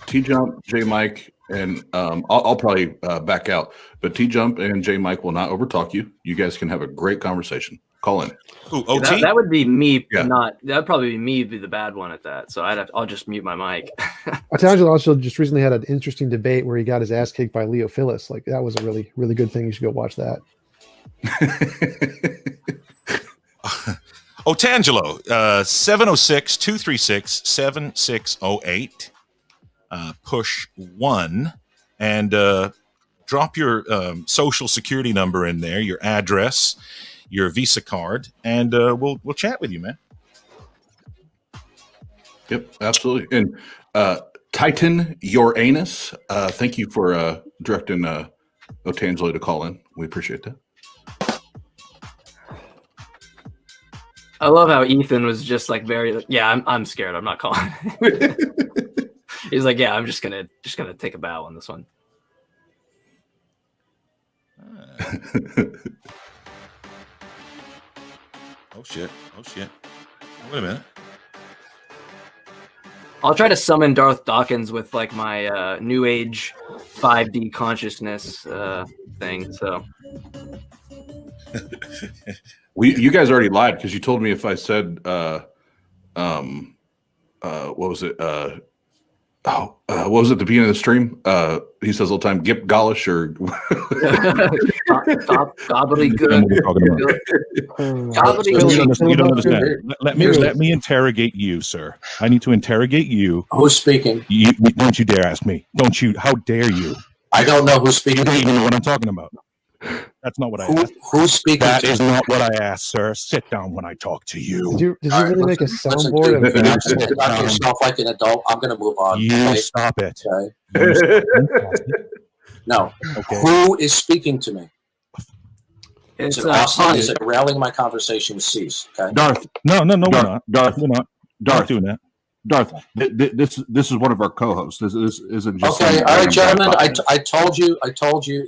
TJump, J Mike, and I'll probably back out. But TJump and J Mike will not overtalk you. You guys can have a great conversation. Call in. Ooh, OT? That would be me. Yeah. That'd probably be me be the bad one at that. So I'll just mute my mic. Otangelo also just recently had an interesting debate where he got his ass kicked by Leo Phillis. Like that was a really, really good thing. You should go watch that. Otangelo, 706-236-7608. Push 1 and drop your social security number in there, your address, your Visa card, and we'll chat with you, man. Yep, absolutely. And Titan Uranus, thank you for directing Otangelo to call in. We appreciate that. I love how Ethan was just like I'm scared. I'm not calling. He's like, yeah, I'm just gonna take a bow on this one. Oh shit! Wait a minute. I'll try to summon Darth Dawkins with like my New Age 5D consciousness thing. So. You guys already lied because you told me if I said what was it? What was it at the beginning of the stream? He says all the time, "Gip Golish" or gobbledygook. You don't understand. Let me interrogate you, sir. I need to interrogate you. Who's speaking? Don't you dare ask me. Don't you? How dare you? I don't know who's speaking. You don't even know what I'm talking about. That's not what I asked. Who's speaking? That is not what I asked, sir. Sit down when I talk to you. Did you really make a soundboard? Dude, you have to conduct yourself like an adult. I'm going to move on. You stop it. Okay. You stop it. No. Okay. Who is speaking to me? It's Is it Austin? Is it railing my conversation with Cease? Okay. Darth. No, we're not. Darth. We're not. Darth. Doing that. Darth, this is one of our co-hosts. This isn't just Okay, all right, gentlemen. I told you.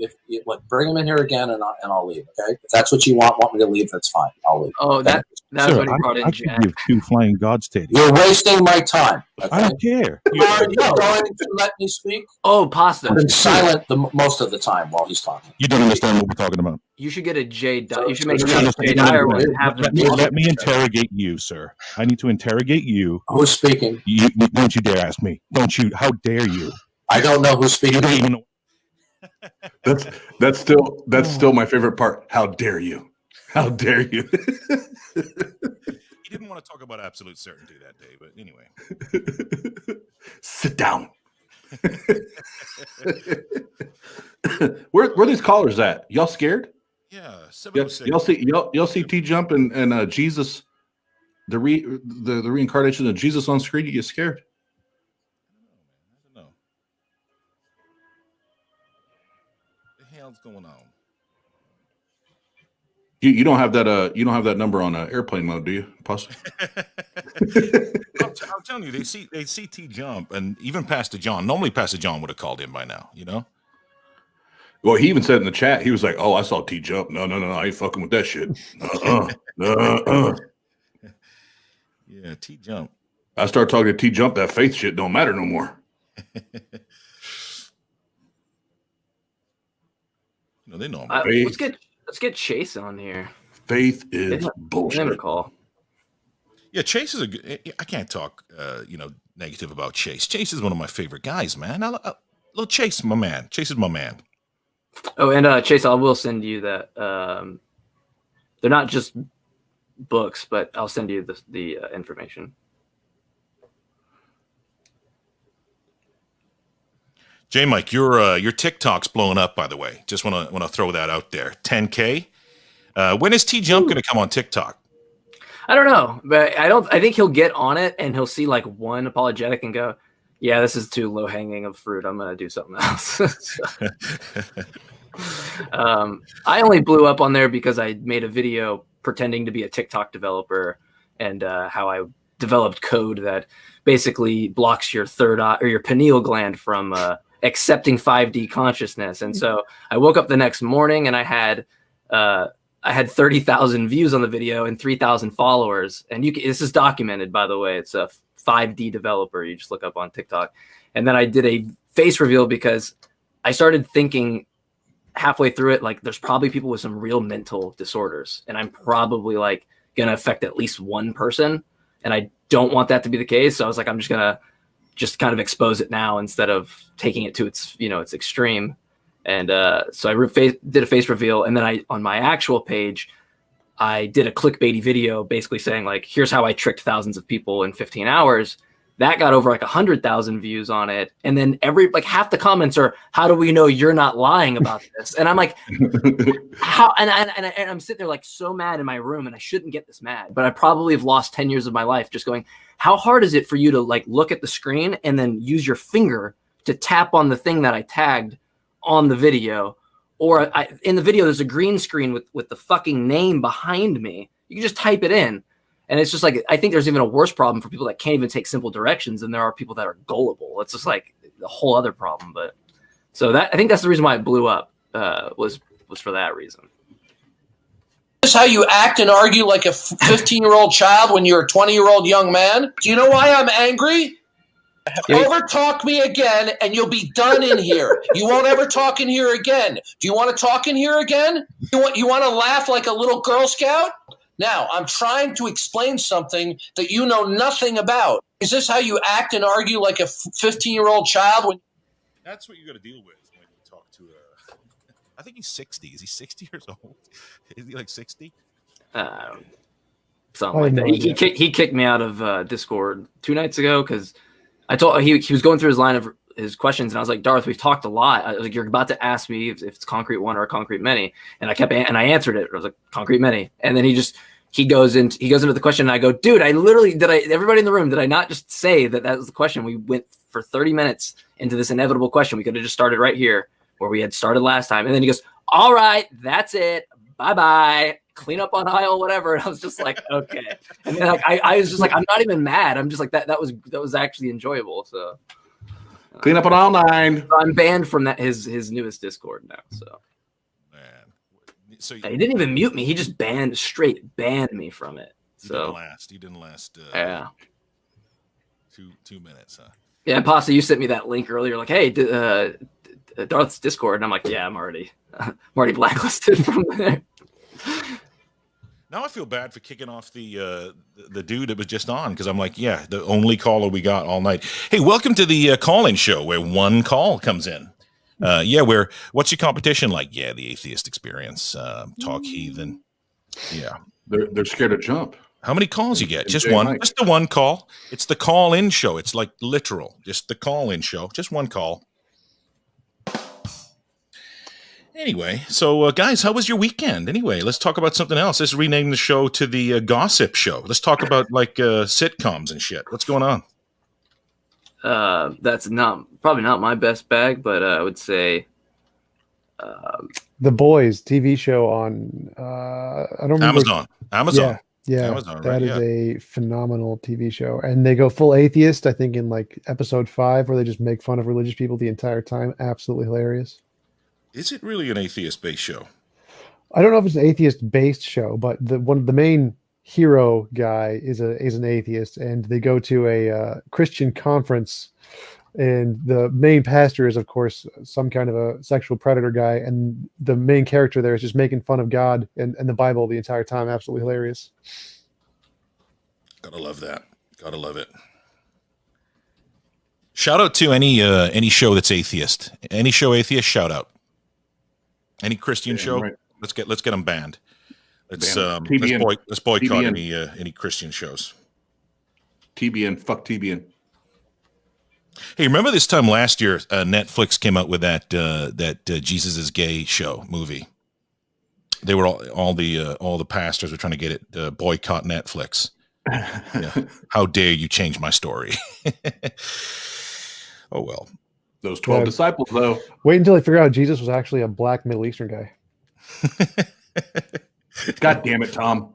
If you bring him in here again, and I'll leave. Okay, if that's what you want me to leave, that's fine. I'll leave. Oh, that's Sir, what he brought in, I Jack. could give 2 flying gods to you. You're wasting my time. Okay? I don't care. Are you going to let me speak? Oh, Pasta. I've been silent most of the time while he's talking. You don't understand what we're talking about. You should get a J. You should make So, a J. Dyer one. and have them Let me interrogate you, sir. I need to interrogate you. Who's speaking? Don't you dare ask me. Don't you? How dare you? I don't know who's You speaking. don't even know. That's still my favorite part. How dare you? How dare you? He didn't want to talk about absolute certainty that day, but anyway. Sit down. Where these callers at? Y'all scared? Yeah, Y'all see TJump and Jesus, the reincarnation of Jesus on screen. You get scared. I don't know. What the hell's going on? You don't have that number on airplane mode, do you? Possibly. I'm telling you, they see TJump, and even Pastor John. Normally, Pastor John would have called in by now. You know. Well, he even said in the chat, he was like, "Oh, I saw TJump. No, I ain't fucking with that shit." Yeah, TJump. I started talking to TJump. That faith shit don't matter no more. No, they know. Let's get Chase on here. Faith is bullshit. Call. Yeah, Chase is a good. I can't talk, negative about Chase. Chase is one of my favorite guys, man. Little Chase, my man. Chase is my man. Oh, and Chase, I will send you that. They're not just books, but I'll send you the information. J Mike, your TikTok's blowing up, by the way. Just want to throw that out there. 10K. When is TJump going to come on TikTok? I don't know, but I think he'll get on it and he'll see like one apologetic and go, "Yeah, this is too low hanging of fruit. I'm going to do something else." I only blew up on there because I made a video pretending to be a TikTok developer and how I developed code that basically blocks your third eye or your pineal gland from accepting 5D consciousness. And so I woke up the next morning and I had 30,000 views on the video and 3,000 followers. And this is documented, by the way. It's a 5D developer. You just look up on TikTok. And then I did a face reveal because I started thinking halfway through it, like there's probably people with some real mental disorders. And I'm probably like going to affect at least one person. And I don't want that to be the case. So I was like, I'm just going to kind of expose it now instead of taking it to its extreme. And so I did a face reveal. And then on my actual page, I did a clickbaity video basically saying like, here's how I tricked thousands of people in 15 hours. That got over like 100,000 views on it. And then half the comments are, how do we know you're not lying about this? And I'm like, how? And I'm sitting there like so mad in my room, and I shouldn't get this mad, but I probably have lost 10 years of my life just going, how hard is it for you to like look at the screen and then use your finger to tap on the thing that I tagged on the video? Or in the video, there's a green screen with the fucking name behind me. You can just type it in. And it's just like, I think there's even a worse problem for people that can't even take simple directions. And there are people that are gullible. It's just like a whole other problem. But so I think that's the reason why it blew up was for that reason. This is how you act and argue like a 15-year-old child when you're a 20-year-old young man. Do you know why I'm angry? Over talk me again and you'll be done in here. You won't ever talk in here again. Do you want to talk in here again? You want to laugh like a little Girl Scout? Now, I'm trying to explain something that you know nothing about. Is this how you act and argue like a 15-year-old child? That's what you got to deal with when you talk to I think he's 60. Is he 60 years old? Is he like 60? Something like that. He kicked me out of Discord 2 nights ago because I told he was going through his line of his questions, and I was like, Darth, we've talked a lot. I was like, you're about to ask me if it's concrete one or a concrete many, and I answered it. I was like, concrete many, and then he goes into the question, and I go, dude, everybody in the room, did I not just say that was the question? We went for 30 minutes into this inevitable question. We could have just started right here where we had started last time. And then he goes, all right, that's it. Bye-bye. Clean up on aisle, whatever. And I was just like, okay. And then I was just like, I'm not even mad. I'm just like, that was actually enjoyable. So clean up on aisle 9. So I'm banned from his newest Discord now. So Man. So he didn't even mute me. He just straight banned me from it. So he didn't last yeah. 2 minutes, huh? Yeah, Pasta, you sent me that link earlier, like, hey, Darth's Discord, and I'm like, yeah, I'm already blacklisted from there. Now I feel bad for kicking off the dude that was just on, because I'm like, yeah, the only caller we got all night. Hey, welcome to the call-in show where one call comes in. What's your competition like? Yeah, the Atheist Experience, Talk Heathen. Yeah, they're scared to jump. How many calls you get? Just one. Just the one call. It's the call-in show. It's like literal. Just the call-in show. Just one call. Anyway, so guys, how was your weekend? Anyway, let's talk about something else. Let's rename the show to the Gossip Show. Let's talk about like sitcoms and shit. What's going on? That's probably not my best bag, but I would say The Boys TV show on I don't remember. Amazon. Yeah, Amazon, that is a phenomenal TV show, and they go full atheist. I think in like episode 5, where they just make fun of religious people the entire time. Absolutely hilarious. Is it really an atheist-based show? I don't know if it's an atheist-based show, but the main hero guy is an atheist, and they go to a Christian conference, and the main pastor is, of course, some kind of a sexual predator guy, and the main character there is just making fun of God and the Bible the entire time. Absolutely hilarious. Gotta love that. Gotta love it. Shout out to any show that's atheist. Any show atheist, shout out. Any Christian show, right. let's get them banned. Let's TBN. let's boycott TBN. any Christian shows. TBN, fuck TBN. Hey, remember this time last year, Netflix came out with that Jesus is Gay movie. They were all the pastors were trying to get it boycott Netflix. Yeah. How dare you change my story? Oh well. Those 12 disciples, though. Wait until they figure out Jesus was actually a black Middle Eastern guy. God damn it, Tom.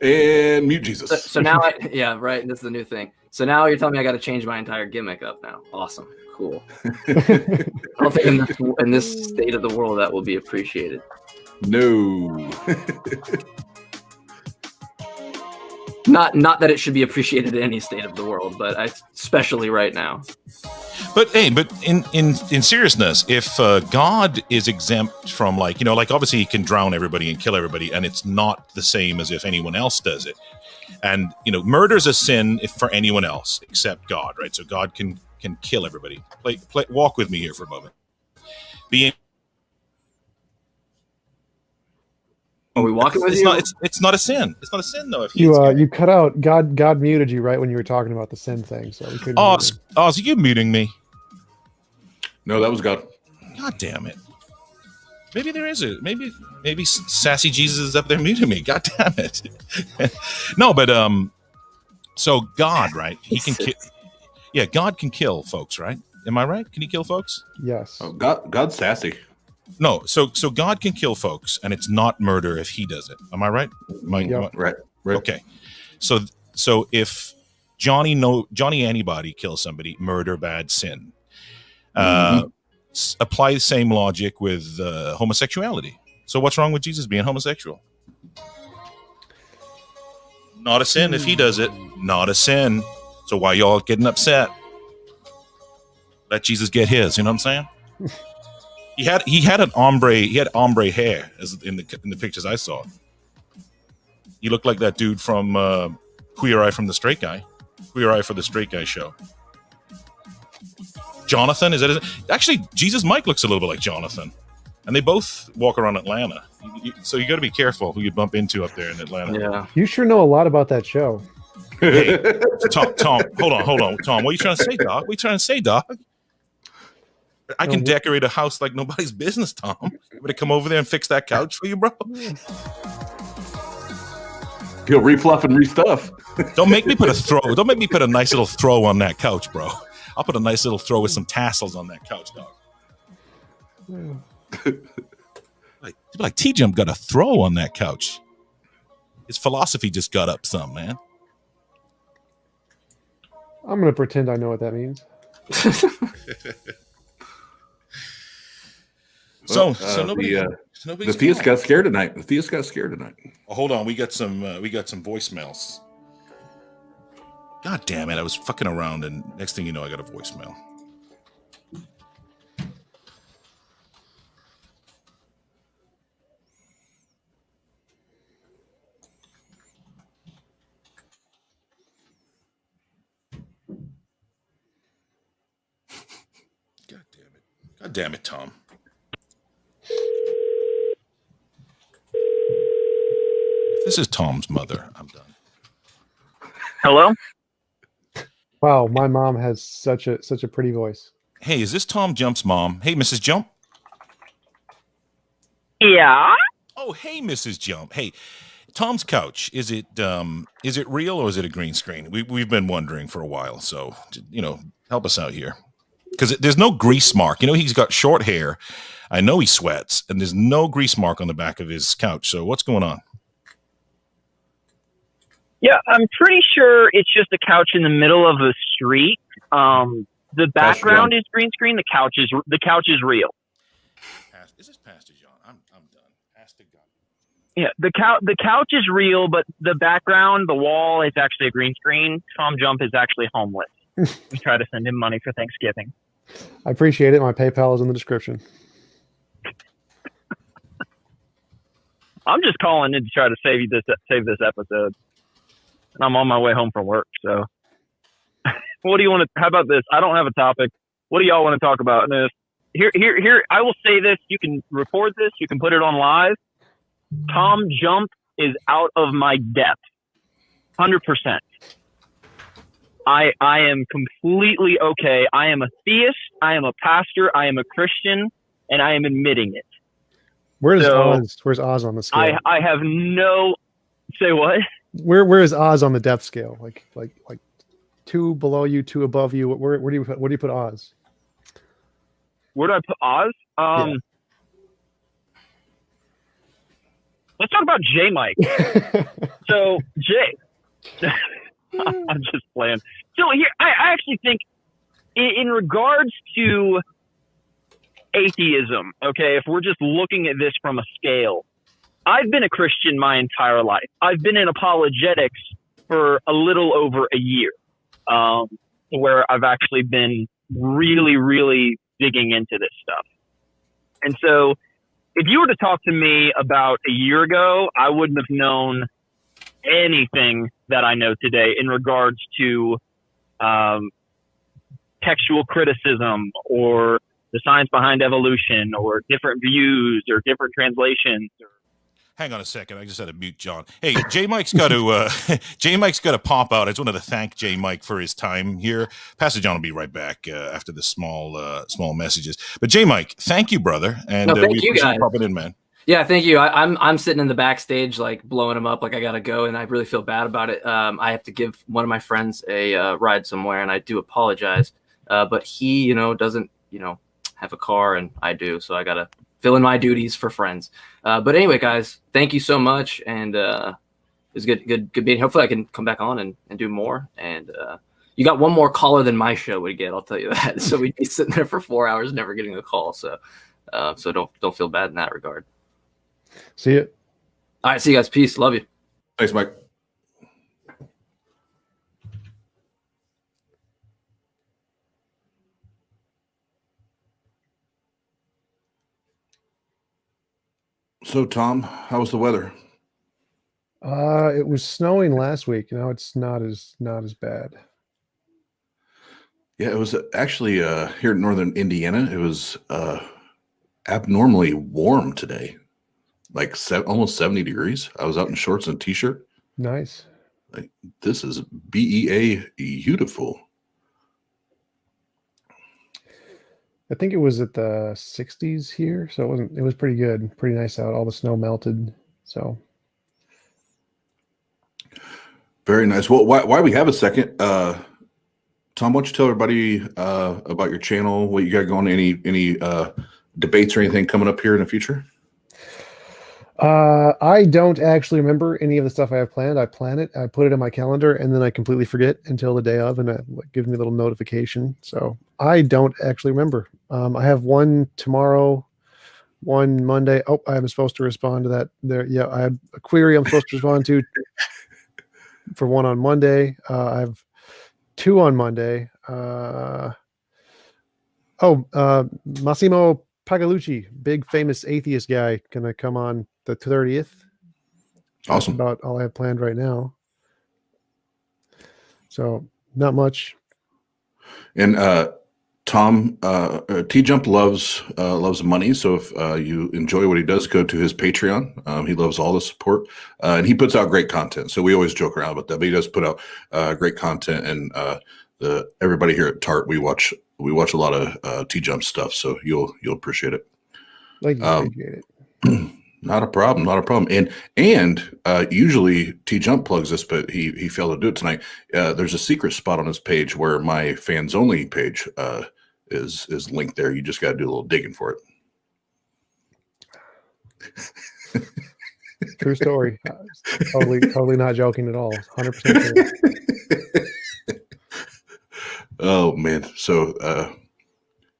And mute Jesus. So now, right. This is the new thing. So now you're telling me I got to change my entire gimmick up now. Awesome, cool. I don't think in this state of the world that will be appreciated. No. Not that it should be appreciated in any state of the world, but especially right now. But in seriousness, if God is exempt from like obviously he can drown everybody and kill everybody, and it's not the same as if anyone else does it. And murder's a sin for anyone else except God, right? So God can kill everybody. Walk with me here for a moment. Are we walking with you? It's not a sin. It's not a sin though. If you cut out God muted you right when you were talking about the sin thing, so we couldn't. So you muting me? No, that was God. God damn it! Maybe there is maybe sassy Jesus is up there muting me. God damn it! No, but so God, right? He can kill. Yeah, God can kill folks, right? Am I right? Can he kill folks? Yes. Oh, God's sassy. No, so God can kill folks, and it's not murder if he does it. Am I right? Right. Okay. So if Johnny anybody kills somebody, murder, bad, sin. Apply the same logic with homosexuality. So what's wrong with Jesus being homosexual? Not a sin if he does it. Not a sin. So why y'all getting upset? Let Jesus get his. You know what I'm saying? He had ombre hair as in the pictures I saw. He looked like that dude from Queer Eye for the Straight Guy show. Jonathan, is that his? Actually, Jesus Mike looks a little bit like Jonathan, and they both walk around Atlanta. So you got to be careful who you bump into up there in Atlanta. Yeah, you sure know a lot about that show. Hey, Tom, hold on, Tom. What are you trying to say, dog? What are you trying to say, dog? I can decorate a house like nobody's business, Tom. You want to come over there and fix that couch for you, bro? He'll refluff and restuff. Don't make me put a throw. Don't make me put a nice little throw on that couch, bro. I'll put a nice little throw with some tassels on that couch, dog. like TJump got a throw on that couch. His philosophy just got up some, man. I'm going to pretend I know what that means. So nobody. The Theist got scared tonight. Oh, hold on, we got some voicemails. God damn it! I was fucking around, and next thing you know, I got a voicemail. God damn it, Tom. If this is Tom's mother, I'm done. Hello? Wow, my mom has such a pretty voice. Hey, is this Tom Jump's mom? Hey, Mrs. Jump. Yeah? Oh, hey, Mrs. Jump. Hey, Tom's couch, is it real or is it a green screen? We've been wondering for a while, so help us out here. Because there's no grease mark. He's got short hair. I know he sweats, and there's no grease mark on the back of his couch. So what's going on? Yeah, I'm pretty sure it's just a couch in the middle of a street. The background is green screen. The couch is real. Is this Pastor John? I'm done. Pastor God. Yeah, the couch is real, but the background, the wall, is actually a green screen. Tom Jump is actually homeless. We try to send him money for Thanksgiving. I appreciate it. My PayPal is in the description. I'm just calling in to try to save this episode. And I'm on my way home from work, so what do you want to? How about this? I don't have a topic. What do y'all want to talk about in this? Here. I will say this. You can record this. You can put it on live. Tom Jump is out of my depth, 100%. I am completely okay. I am a theist. I am a pastor. I am a Christian, and I am admitting it. Where's Oz? Where's Oz on the scale? I have no. Say what? Where is Oz on the depth scale? Like 2 below you, 2 above you. Where do you put Oz? Where do I put Oz? Let's talk about J Mike. So Jay, I'm just playing. So here, I actually think, in regards to atheism, okay, if we're just looking at this from a scale, I've been a Christian my entire life. I've been in apologetics for a little over a year, where I've actually been really, really digging into this stuff. And so if you were to talk to me about a year ago, I wouldn't have known anything that I know today in regards to textual criticism or the science behind evolution or different views or different translations. Hang on a second. I just had to mute John. Hey, J Mike's got to pop out. I just wanted to thank J Mike for his time here. Pastor John will be right back after the small messages. But J Mike, thank you, brother. And thank you guys. Popping in, man. Yeah, thank you. I'm sitting in the backstage, like blowing him up, like I gotta go, and I really feel bad about it. I have to give one of my friends a ride somewhere, and I do apologize. But he, doesn't, have a car, and I do, so I gotta fill in my duties for friends. But anyway, guys, thank you so much, and it's good being. Hopefully, I can come back on and do more. And you got one more caller than my show would get. I'll tell you that. So we'd be sitting there for 4 hours, never getting a call. So don't feel bad in that regard. See you. All right, see you guys. Peace. Love you. Thanks, Mike. So, Tom, how was the weather? It was snowing last week. Now it's not as bad. Yeah, it was actually here in northern Indiana. It was abnormally warm today, like almost 70 degrees. I was out in shorts and a t-shirt. Nice. Like, this is BEA beautiful. I think it was at the 60s here, so it was pretty good, pretty nice out. All the snow melted, so Very nice. Well, why we have a second, Tom, why don't you tell everybody about your channel, what you got going, any debates or anything coming up here in the future? I don't actually remember any of the stuff I have planned. I plan it, I put it in my calendar, and then I completely forget until the day of, and it gives me a little notification. So I don't actually remember. I have one tomorrow, one Monday. Oh, I'm supposed to respond to that. There, yeah, I had a query I'm supposed to respond to for one on Monday. I have two on Monday. Massimo Pagalucci, big famous atheist guy, gonna come on the 30th. Awesome. That's about all I have planned right now. So not much. And Tom, TJump loves money. So if you enjoy what he does, go to his Patreon. He loves all the support, and he puts out great content. So we always joke around about that, but he does put out great content. And everybody here at Tart, we watch a lot of TJump stuff. So you'll appreciate it. Like you appreciate it. Not a problem. And usually TJump plugs this, but he failed to do it tonight. There's a secret spot on his page where my fans only page is linked there. You just got to do a little digging for it. True story. Totally not joking at all. 100%. Oh man. So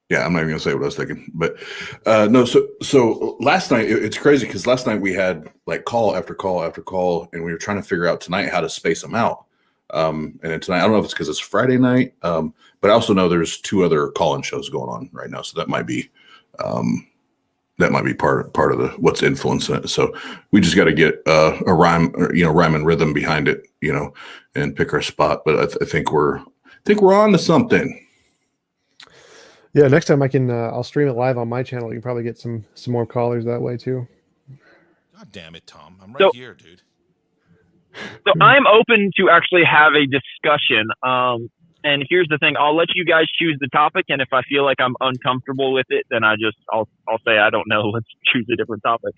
yeah, I'm not even gonna say what I was thinking, but no. So last night it's crazy because last night we had like call after call after call, and we were trying to figure out tonight how to space them out. And then tonight, I don't know if it's because it's Friday night, but I also know there's two other call-in shows going on right now, so that might be part of what's influencing it. So we just got to get a rhyme and rhythm behind it, and pick our spot. But I think we're on to something. Yeah, next time I'll stream it live on my channel. You can probably get some more callers that way too. God damn it, Tom! I'm right here, dude. So I'm open to actually have a discussion. And here's the thing: I'll let you guys choose the topic, and if I feel like I'm uncomfortable with it, then I'll say I don't know. Let's choose a different topic.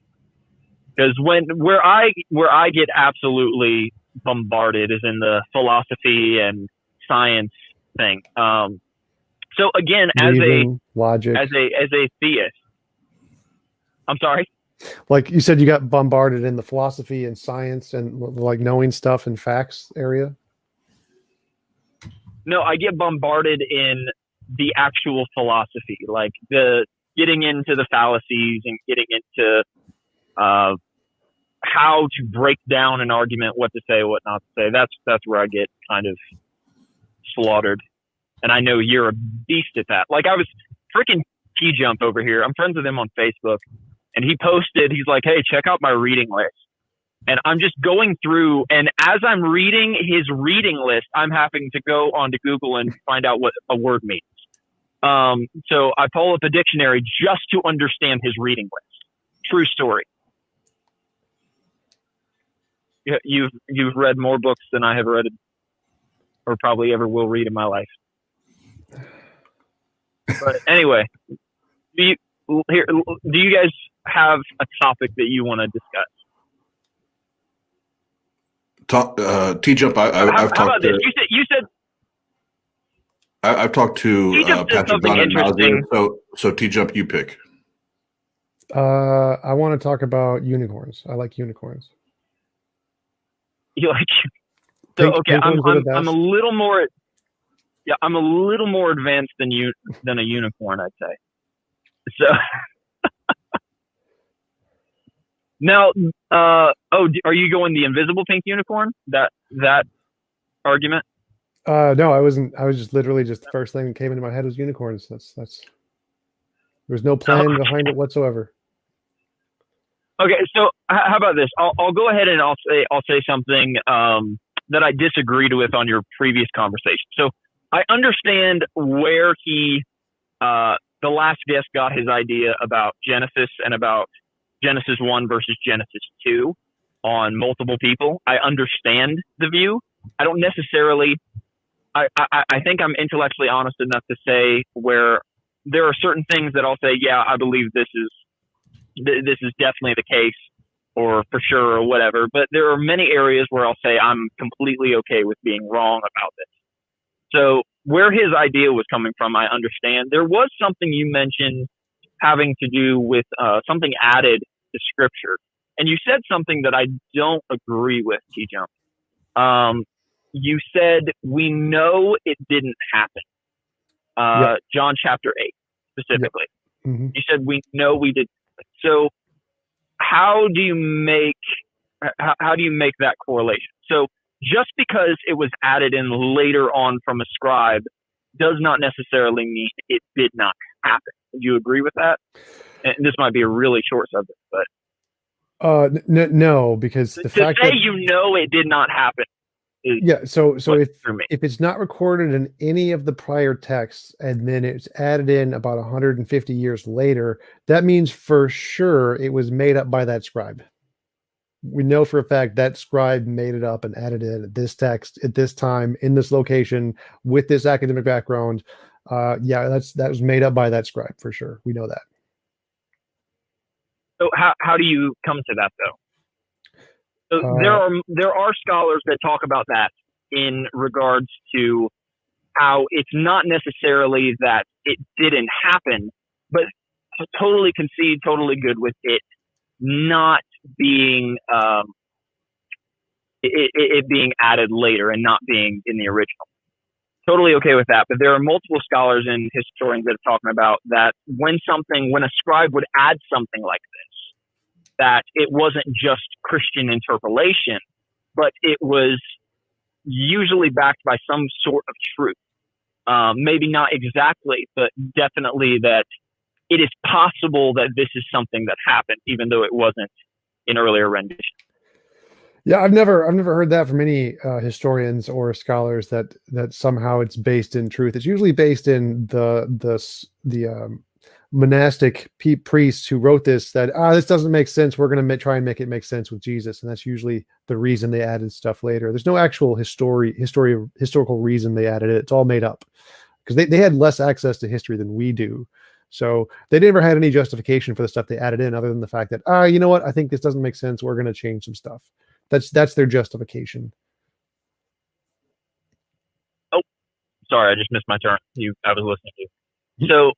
Because where I get absolutely bombarded is in the philosophy and science thing. So again, as a theist, I'm sorry. Like you said, you got bombarded in the philosophy and science and like knowing stuff and facts area. No, I get bombarded in the actual philosophy, like the getting into the fallacies and getting into how to break down an argument, what to say, what not to say. That's where I get kind of slaughtered. And I know you're a beast at that. Like I was freaking TJump over here. I'm friends with him on Facebook, and he posted, he's like, "Hey, check out my reading list." And I'm just going through, and as I'm reading his reading list, I'm having to go onto Google and find out what a word means. So I pull up a dictionary just to understand his reading list. True story. You've read more books than I have read, or probably ever will read in my life. But anyway, do you guys have a topic that you want to discuss? TJump, I've talked about to. This? You said. I've talked to Patrick Don and Nausea. So TJump, you pick. I want to talk about unicorns. I like unicorns. You like? So okay, I'm a little more. Yeah, I'm a little more advanced than a unicorn, I'd say. So now, are you going the invisible pink unicorn? That argument? No, I wasn't. I was just literally the first thing that came into my head was unicorns. That's. There was no plan behind it whatsoever. Okay, so how about this? I'll go ahead and I'll say something that I disagreed with on your previous conversation. So I understand where the last guest got his idea about Genesis and about Genesis 1 versus Genesis 2. on multiple people. I understand the view. I don't necessarily. I think I'm intellectually honest enough to say where there are certain things that I'll say, yeah, I believe this is definitely the case, or for sure, or whatever. But there are many areas where I'll say I'm completely okay with being wrong about this. So where his idea was coming from, I understand. There was something you mentioned having to do with something added to Scripture. And you said something that I don't agree with, TJump. You said, we know it didn't happen. Yep. John chapter 8, specifically. Yep. Mm-hmm. You said, we know we did. So how do you make that correlation? So just because it was added in later on from a scribe does not necessarily mean it did not happen. Do you agree with that? And this might be a really short subject, but no, because the fact say that it did not happen. So if it's not recorded in any of the prior texts and then it's added in about 150 years later, that means for sure it was made up by that scribe. We know for a fact that scribe made it up and added in this text at this time in this location with this academic background. That was made up by that scribe for sure. We know that. So how do you come to that though? So there are scholars that talk about that in regards to how it's not necessarily that it didn't happen, but totally concede, totally good with it not being it being added later and not being in the original. Totally okay with that. But there are multiple scholars and historians that are talking about that when a scribe would add something like this, that it wasn't just Christian interpolation, but it was usually backed by some sort of truth. Maybe not exactly, but definitely that it is possible that this is something that happened, even though it wasn't in earlier renditions. Yeah, I've never heard that from any historians or scholars that somehow it's based in truth. It's usually based in the monastic priests who wrote this, that this doesn't make sense. We're going to try and make it make sense with Jesus, and that's usually the reason they added stuff later. There's no actual historical reason they added it. It's all made up because they had less access to history than we do. So they never had any justification for the stuff they added in, other than the fact that you know what, I think this doesn't make sense. We're going to change some stuff. That's their justification. Oh, sorry, I just missed my turn. I was listening to you. So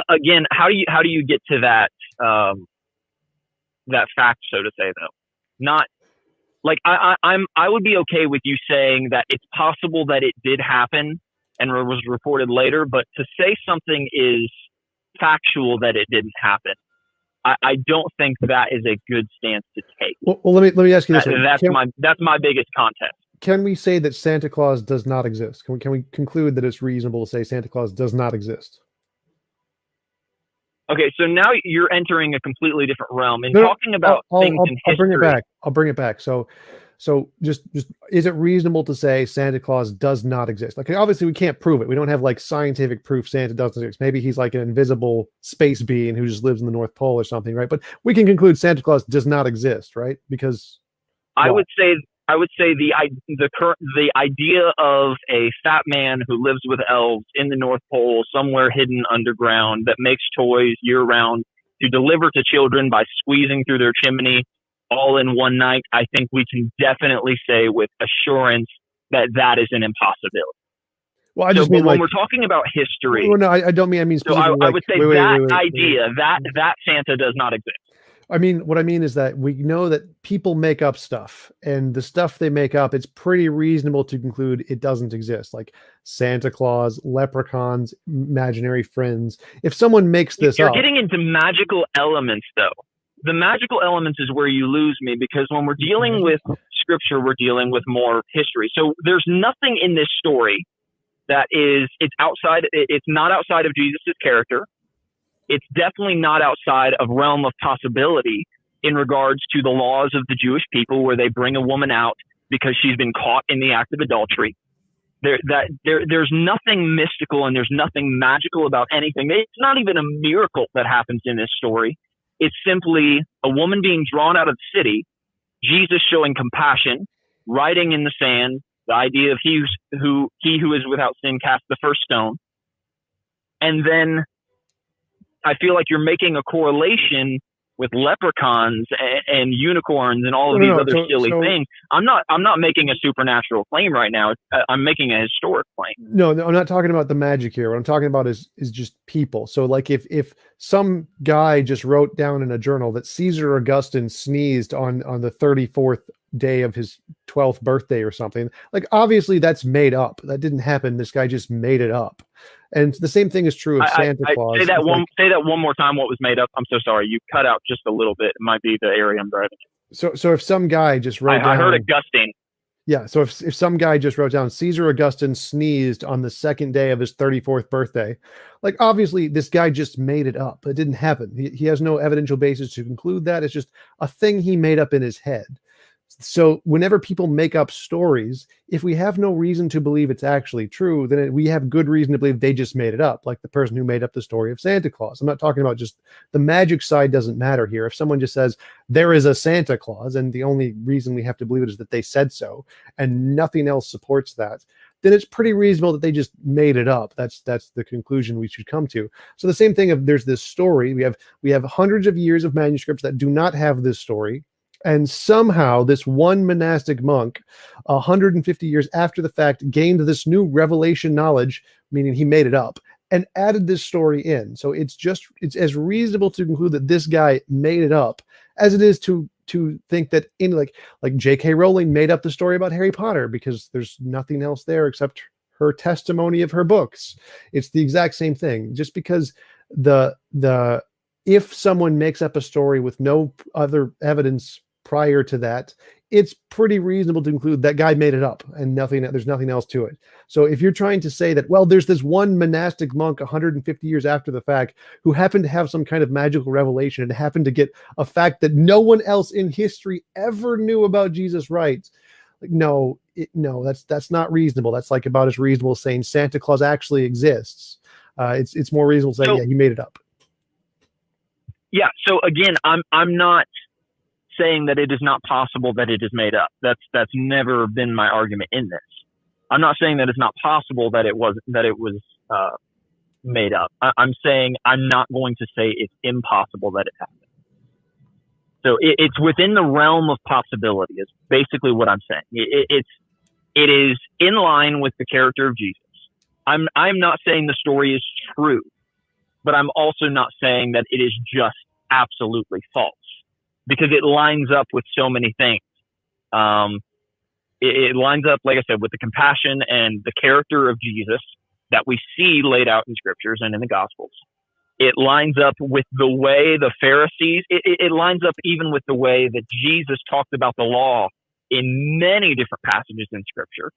again, how do you get to that that fact, so to say, though? Not like I would be okay with you saying that it's possible that it did happen and was reported later, but to say something is factual that it didn't happen, I don't think that is a good stance to take. Well, let me ask you this. That's my biggest contest. Can we say that Santa Claus does not exist? Can we conclude that it's reasonable to say Santa Claus does not exist? Okay, so now you're entering a completely different realm and talking about things in history. I'll bring it back. So just is it reasonable to say Santa Claus does not exist? Like, obviously we can't prove it. We don't have like scientific proof Santa doesn't exist. Maybe he's like an invisible space being who just lives in the North Pole or something, right? But we can conclude Santa Claus does not exist, right? Because I would say the idea of a fat man who lives with elves in the North Pole, somewhere hidden underground, that makes toys year round to deliver to children by squeezing through their chimney all in one night, I think we can definitely say with assurance that that is an impossibility. Well, I just mean when we're talking about history. Well, no, I don't mean. I mean, so I would say that Santa does not exist. I mean, what I mean is that we know that people make up stuff, and the stuff they make up, it's pretty reasonable to conclude it doesn't exist. Like Santa Claus, leprechauns, imaginary friends. If someone makes this up, you're getting into magical elements, though. The magical elements is where you lose me, because when we're dealing with scripture, we're dealing with more history. So there's nothing in this story that it's not outside of Jesus' character. It's definitely not outside of realm of possibility in regards to the laws of the Jewish people, where they bring a woman out because she's been caught in the act of adultery. There's nothing mystical and there's nothing magical about anything. It's not even a miracle that happens in this story. It's simply a woman being drawn out of the city. Jesus showing compassion, writing in the sand, the idea of he who is without sin cast the first stone. And then I feel like you're making a correlation with leprechauns and unicorns and all of these other silly things. I'm not making a supernatural claim right now. I'm making a historic claim. No, I'm not talking about the magic here. What I'm talking about is just people. So like if some guy just wrote down in a journal that Caesar Augustine sneezed on the 34th day of his 12th birthday or something, like obviously that's made up. That didn't happen. This guy just made it up. And the same thing is true of Santa Claus. Say that one more time. What was made up? I'm so sorry. You cut out just a little bit. It might be the area I'm driving to. So if some guy just wrote down, I heard Augustine. Yeah. So if some guy just wrote down Caesar Augustine sneezed on the second day of his 34th birthday, like obviously this guy just made it up. It didn't happen. He has no evidential basis to conclude that. It's just a thing he made up in his head. So whenever people make up stories, if we have no reason to believe it's actually true, then we have good reason to believe they just made it up, like the person who made up the story of Santa Claus. I'm not talking about just the magic side doesn't matter here. If someone just says there is a Santa Claus and the only reason we have to believe it is that they said so and nothing else supports that, then it's pretty reasonable that they just made it up. That's the conclusion we should come to. So the same thing of there's this story. We have hundreds of years of manuscripts that do not have this story. And somehow this one monastic monk, 150 years after the fact, gained this new revelation knowledge, meaning he made it up, and added this story in. So it's as reasonable to conclude that this guy made it up as it is to think that like J.K. Rowling made up the story about Harry Potter because there's nothing else there except her testimony of her books. It's the exact same thing. Just because if someone makes up a story with no other evidence prior to that, it's pretty reasonable to conclude that guy made it up and there's nothing else to it. So if you're trying to say that, well, there's this one monastic monk 150 years after the fact who happened to have some kind of magical revelation and happened to get a fact that no one else in history ever knew about Jesus right. Like, no, that's not reasonable. That's like about as reasonable as saying Santa Claus actually exists. It's more reasonable to say, yeah, he made it up. Yeah. So again, I'm not saying that it is not possible that it is made up. That's never been my argument in this. I'm not saying that it's not possible that it was made up. I'm saying I'm not going to say it's impossible that it happened. So it's within the realm of possibility is basically what I'm saying. It is in line with the character of Jesus. I'm not saying the story is true, but I'm also not saying that it is just absolutely false. Because it lines up with so many things. It lines up, like I said, with the compassion and the character of Jesus that we see laid out in scriptures and in the Gospels. It lines up with the way the Pharisees, it lines up even with the way that Jesus talked about the law in many different passages in scripture.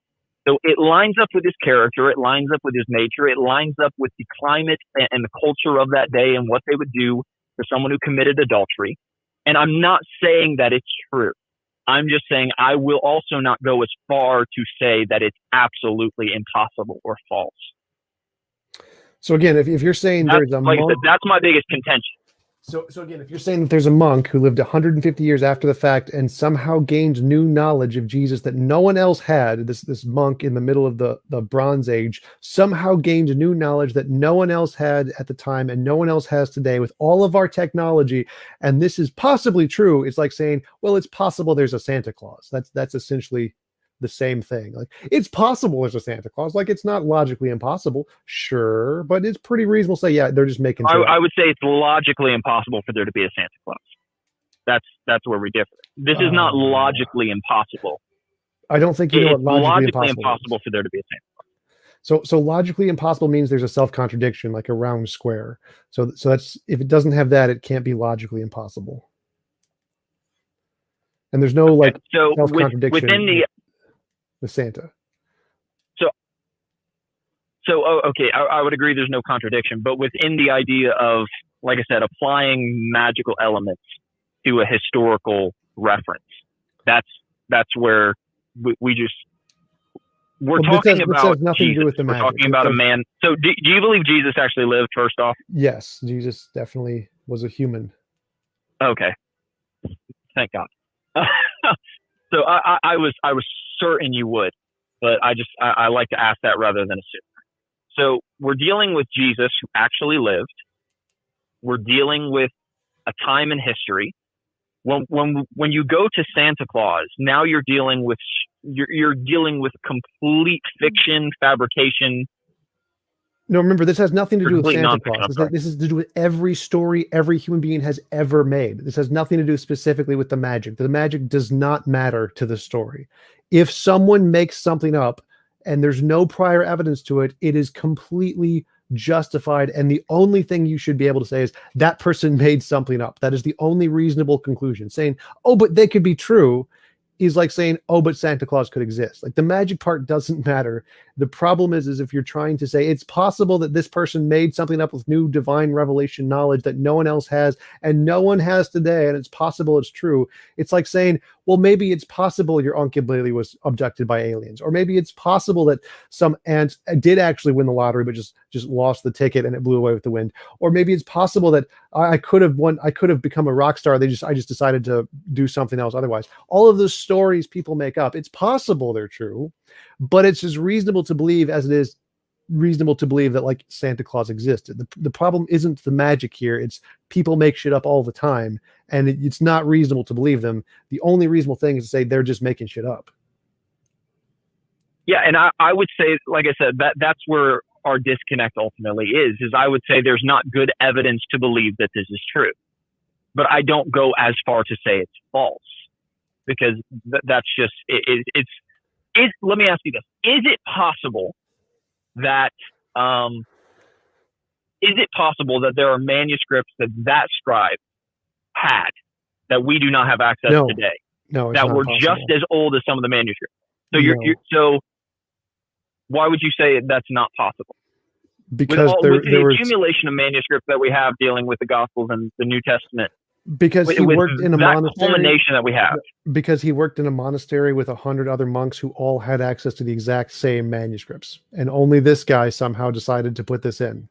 So it lines up with his character. It lines up with his nature. It lines up with the climate and the culture of that day and what they would do for someone who committed adultery. And I'm not saying that it's true. I'm just saying I will also not go as far to say that it's absolutely impossible or false. So again, if you're saying there's a monk, that's my biggest contention. So again, if you're saying that there's a monk who lived 150 years after the fact and somehow gained new knowledge of Jesus that no one else had, this monk in the middle of the Bronze Age somehow gained new knowledge that no one else had at the time and no one else has today with all of our technology, and this is possibly true, it's like saying, well, it's possible there's a Santa Claus. That's essentially the same thing. Like, it's possible there's a Santa Claus. Like, it's not logically impossible, sure, but it's pretty reasonable to say, yeah, they're just making sure. I would say it's logically impossible for there to be a Santa Claus. That's where we differ. This is not logically impossible. I don't think you know what logically impossible for there to be a Santa Claus. So logically impossible means there's a self-contradiction, like a round square. So that's, if it doesn't have that, it can't be logically impossible. And there's no self-contradiction within with Santa. Okay, I would agree there's no contradiction, but within the idea of, like I said, applying magical elements to a historical reference, that's where we're talking about nothing Jesus. to do with the we're magic. talking about a man. So do you believe Jesus actually lived, first off? Yes, Jesus definitely was a human. Okay. Thank God. So I was certain you would, but I like to ask that rather than assume. So we're dealing with Jesus who actually lived. We're dealing with a time in history. When you go to Santa Claus, now you're dealing with complete fiction, fabrication. No, remember, this has nothing to do with Complete Santa nonfiction, Claus. I'm sorry. This is to do with every story every human being has ever made. This has nothing to do specifically with the magic. The magic does not matter to the story. If someone makes something up and there's no prior evidence to it, it is completely justified. And the only thing you should be able to say is that person made something up. That is the only reasonable conclusion. Saying, oh, but they could be true, is like saying, oh, but Santa Claus could exist. Like, the magic part doesn't matter. The problem is if you're trying to say it's possible that this person made something up with new divine revelation knowledge that no one else has and no one has today, and it's possible it's true. It's like saying, well, maybe it's possible your Uncle Billy was abducted by aliens, or maybe it's possible that some ant did actually win the lottery but just lost the ticket and it blew away with the wind, or maybe it's possible that I could have become a rock star. I just decided to do something else otherwise. All of those stories people make up, it's possible they're true, but it's as reasonable to believe as it is reasonable to believe that like Santa Claus existed. The problem isn't the magic here. It's people make shit up all the time, and it's not reasonable to believe them. The only reasonable thing is to say they're just making shit up. Yeah, and I would say, like I said, that's where our disconnect ultimately is I would say there's not good evidence to believe that this is true. But I don't go as far to say it's false, because that's just, let me ask you this. Is it possible that there are manuscripts that scribe had that we do not have access today? No, that were possible. Just as old as some of the manuscripts. So so why would you say that's not possible? Because with the accumulation of manuscripts that we have dealing with the Gospels and the New Testament. Because he worked in a monastery. Culmination that we have. Because he worked in a monastery with 100 other monks who all had access to the exact same manuscripts, and only this guy somehow decided to put this in.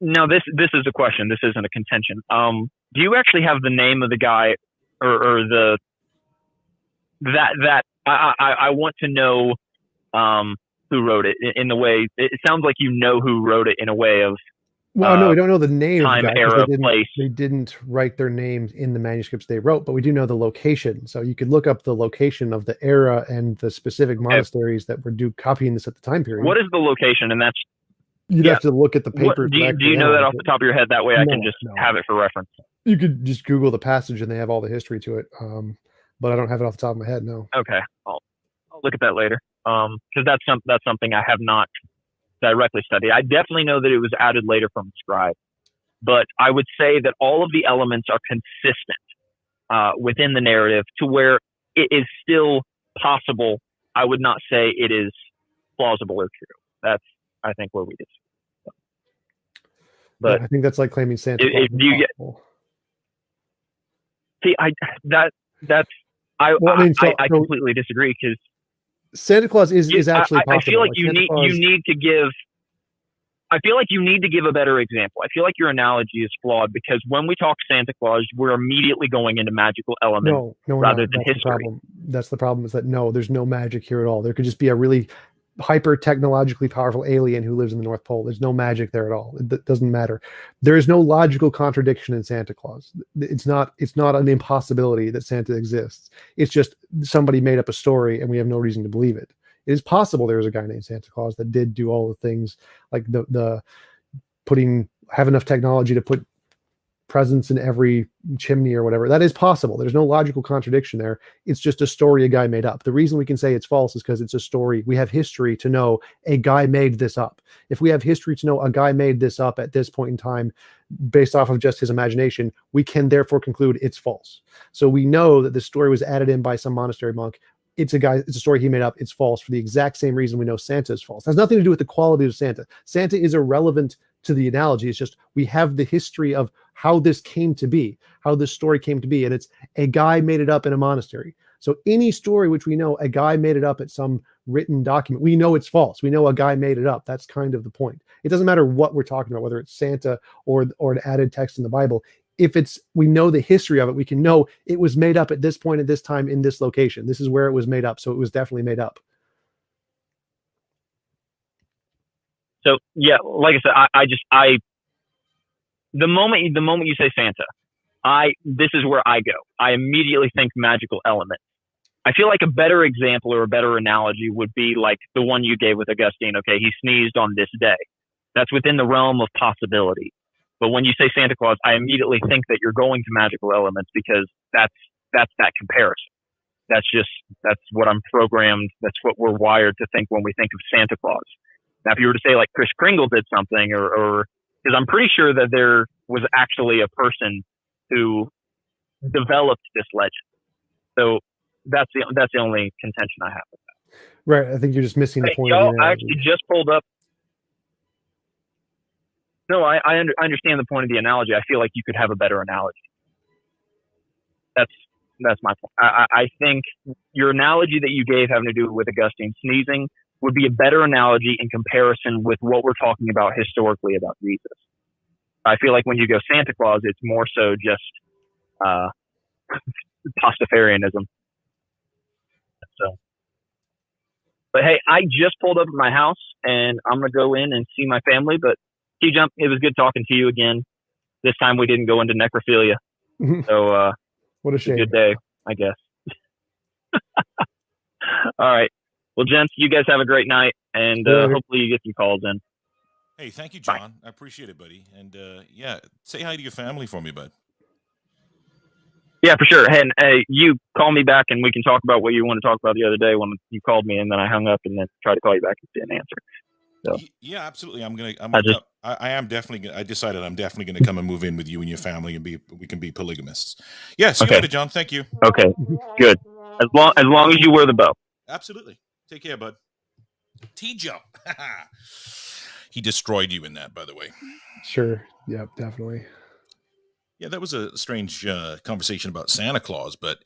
Now this is a question. This isn't a contention. Do you actually have the name of the guy, or the that I want to know who wrote it in the way it sounds like you know who wrote it in a way of. Well, no, we don't know the name time, of the guy, era, place. They didn't write their names in the manuscripts they wrote, but we do know the location. So you could look up the location of the era and the specific monasteries that were copying this at the time period. What is the location? And that's you'd have to look at the paper. Do you know that off the top of your head? That way I can just have it for reference. You could just Google the passage and they have all the history to it. But I don't have it off the top of my head. No. Okay, I'll look at that later. Because that's something I have not directly studied. I definitely know that it was added later from a scribe, but I would say that all of the elements are consistent within the narrative to where it is still possible. I would not say it is plausible or true. That's, I think, where we disagree. But yeah, I think that's like claiming Santa Claus. I completely disagree, because Santa Claus is actually possible. I feel like you need to give. I feel like you need to give a better example. I feel like your analogy is flawed, because when we talk Santa Claus, we're immediately going into magical elements rather than history. That's the problem. Is that there's no magic here at all. There could just be a really hyper technologically powerful alien who lives in the North Pole. There's no magic there at all. It doesn't matter. There is no logical contradiction in Santa Claus. It's not an impossibility that Santa exists. It's just somebody made up a story and we have no reason to believe it. It is possible there was a guy named Santa Claus that did do all the things, like the have enough technology to put presents in every chimney or whatever. That is possible. There's no logical contradiction there. It's just a story a guy made up. The reason we can say it's false is because it's a story. We have history to know a guy made this up. If we have history to know a guy made this up at this point in time based off of just his imagination, we can therefore conclude it's false. So we know that this story was added in by some monastery monk. It's a story he made up. It's false for the exact same reason we know Santa is false. It has nothing to do with the quality of Santa. Santa is irrelevant to the analogy. It's just we have the history of how this came to be, how this story came to be, and it's a guy made it up in a monastery. So any story which we know a guy made it up at some written document, we know it's false. We know a guy made it up. That's kind of the point. It doesn't matter what we're talking about, whether it's Santa or an added text in the Bible. if we know the history of it, we can know it was made up at this point at this time in this location. This is where it was made up. So it was definitely made up. So yeah, like I said, the moment you say Santa, this is where I go. I immediately think magical element. I feel like a better example or a better analogy would be like the one you gave with Augustine. Okay, he sneezed on this day. That's within the realm of possibility. But when you say Santa Claus, I immediately think that you're going to magical elements because that's that comparison. That's what I'm programmed. That's what we're wired to think when we think of Santa Claus. Now, if you were to say like Kris Kringle did something, or because I'm pretty sure that there was actually a person who developed this legend. So that's the only contention I have with that. Right. I think you're just missing the point. Y'all, I actually just pulled up. No, I understand the point of the analogy. I feel like you could have a better analogy. That's my point. I think your analogy that you gave having to do with Augustine sneezing would be a better analogy in comparison with what we're talking about historically about Jesus. I feel like when you go Santa Claus, it's more so just Pastafarianism. So, but hey, I just pulled up at my house and I'm gonna go in and see my family. But TJump, it was good talking to you again. This time we didn't go into necrophilia, so what a shame. Good day, I guess. All right. Well, gents, you guys have a great night, and hopefully you get some calls in. Hey, thank you, John. Bye. I appreciate it, buddy. And yeah, say hi to your family for me, bud. Yeah, for sure. And you call me back, and we can talk about what you want to talk about the other day when you called me, and then I hung up and then tried to call you back and didn't answer. So. Yeah, absolutely. I decided I'm definitely gonna come and move in with you and your family, and we can be polygamists. Yeah, see you later, John. Thank you. Okay, good. As long as you wear the bow. Absolutely. Take care, bud. TJump. He destroyed you in that, by the way. Sure. Yep, definitely. Yeah, that was a strange conversation about Santa Claus, but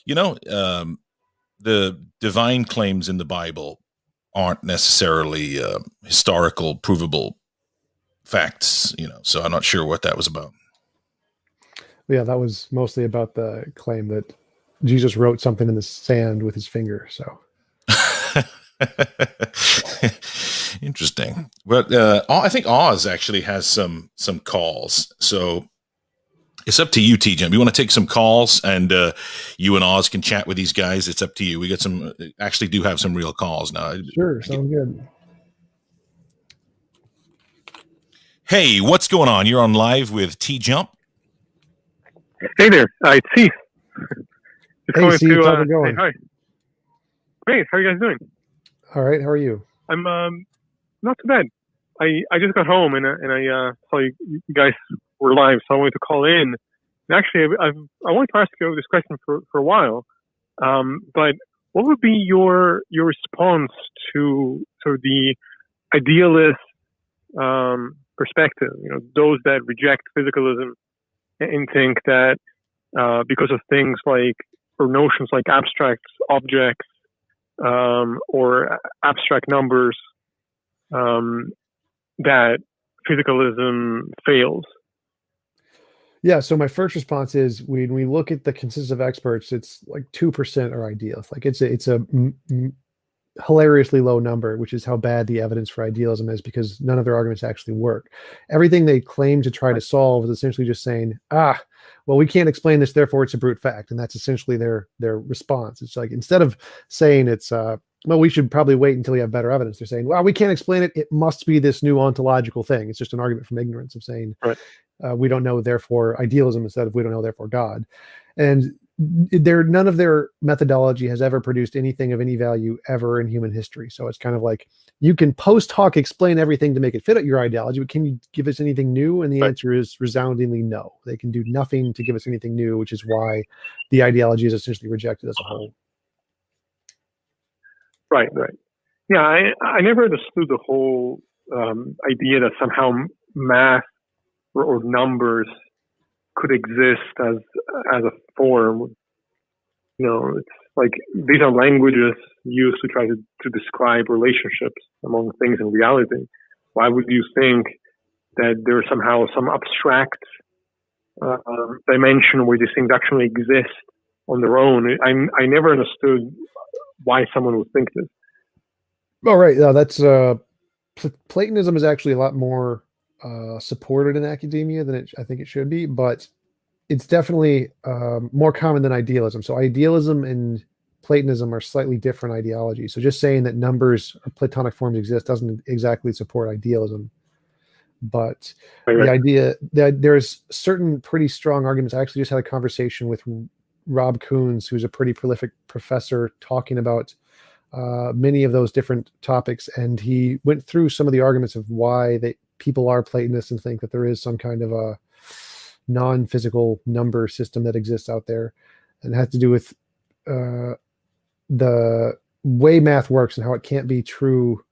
the divine claims in the Bible aren't necessarily historical, provable facts, so I'm not sure what that was about. Yeah, that was mostly about the claim that Jesus wrote something in the sand with his finger. So interesting. But I think Oz actually has some calls. So it's up to you, TJump. You want to take some calls, and you and Oz can chat with these guys. It's up to you. We got actually do have some real calls now. Sure, sounds good. Hey, what's going on? You're on live with TJump. Hey there, it's Steve. Hey, Steve, how's it going? Hey, hi. Great. How are you guys doing? All right. How are you? I'm not too bad. I just got home and I saw you guys were live, so I wanted to call in. And actually, I wanted to ask you this question for a while. But what would be your response to sort of the idealist perspective? Those that reject physicalism and think that because of things like, or notions like abstract objects or abstract numbers, that physicalism fails. Yeah, so my first response is when we look at the consensus of experts, it's like 2% are idealists. Like it's a hilariously low number, which is how bad the evidence for idealism is, because none of their arguments actually work. Everything they claim to try to solve is essentially just saying, well, we can't explain this, therefore it's a brute fact. And that's essentially their response. It's like, instead of saying it's, well, we should probably wait until we have better evidence, they're saying, well, we can't explain it. It must be this new ontological thing. It's just an argument from ignorance of saying, right. We don't know, therefore idealism, instead of we don't know, therefore God. And none of their methodology has ever produced anything of any value ever in human history. So it's kind of like, you can post hoc explain everything to make it fit your ideology, but can you give us anything new? And the answer is resoundingly no. They can do nothing to give us anything new, which is why the ideology is essentially rejected as a whole. Right. Yeah, I never understood the whole idea that somehow math or numbers could exist as a form. It's like these are languages used to try to describe relationships among things in reality. Why would you think that there's somehow some abstract dimension where these things actually exist on their own. I never understood why someone would think this. Oh, right. No, that's Platonism is actually a lot more supported in academia than I think it should be, but it's definitely more common than idealism. So idealism and Platonism are slightly different ideologies. So just saying that numbers or Platonic forms exist doesn't exactly support idealism. But the idea that there's certain pretty strong arguments. I actually just had a conversation with Rob Coons, who's a pretty prolific professor, talking about many of those different topics, and he went through some of the arguments of why people are Platonists and think that there is some kind of a non-physical number system that exists out there, and it has to do with the way math works and how it can't be true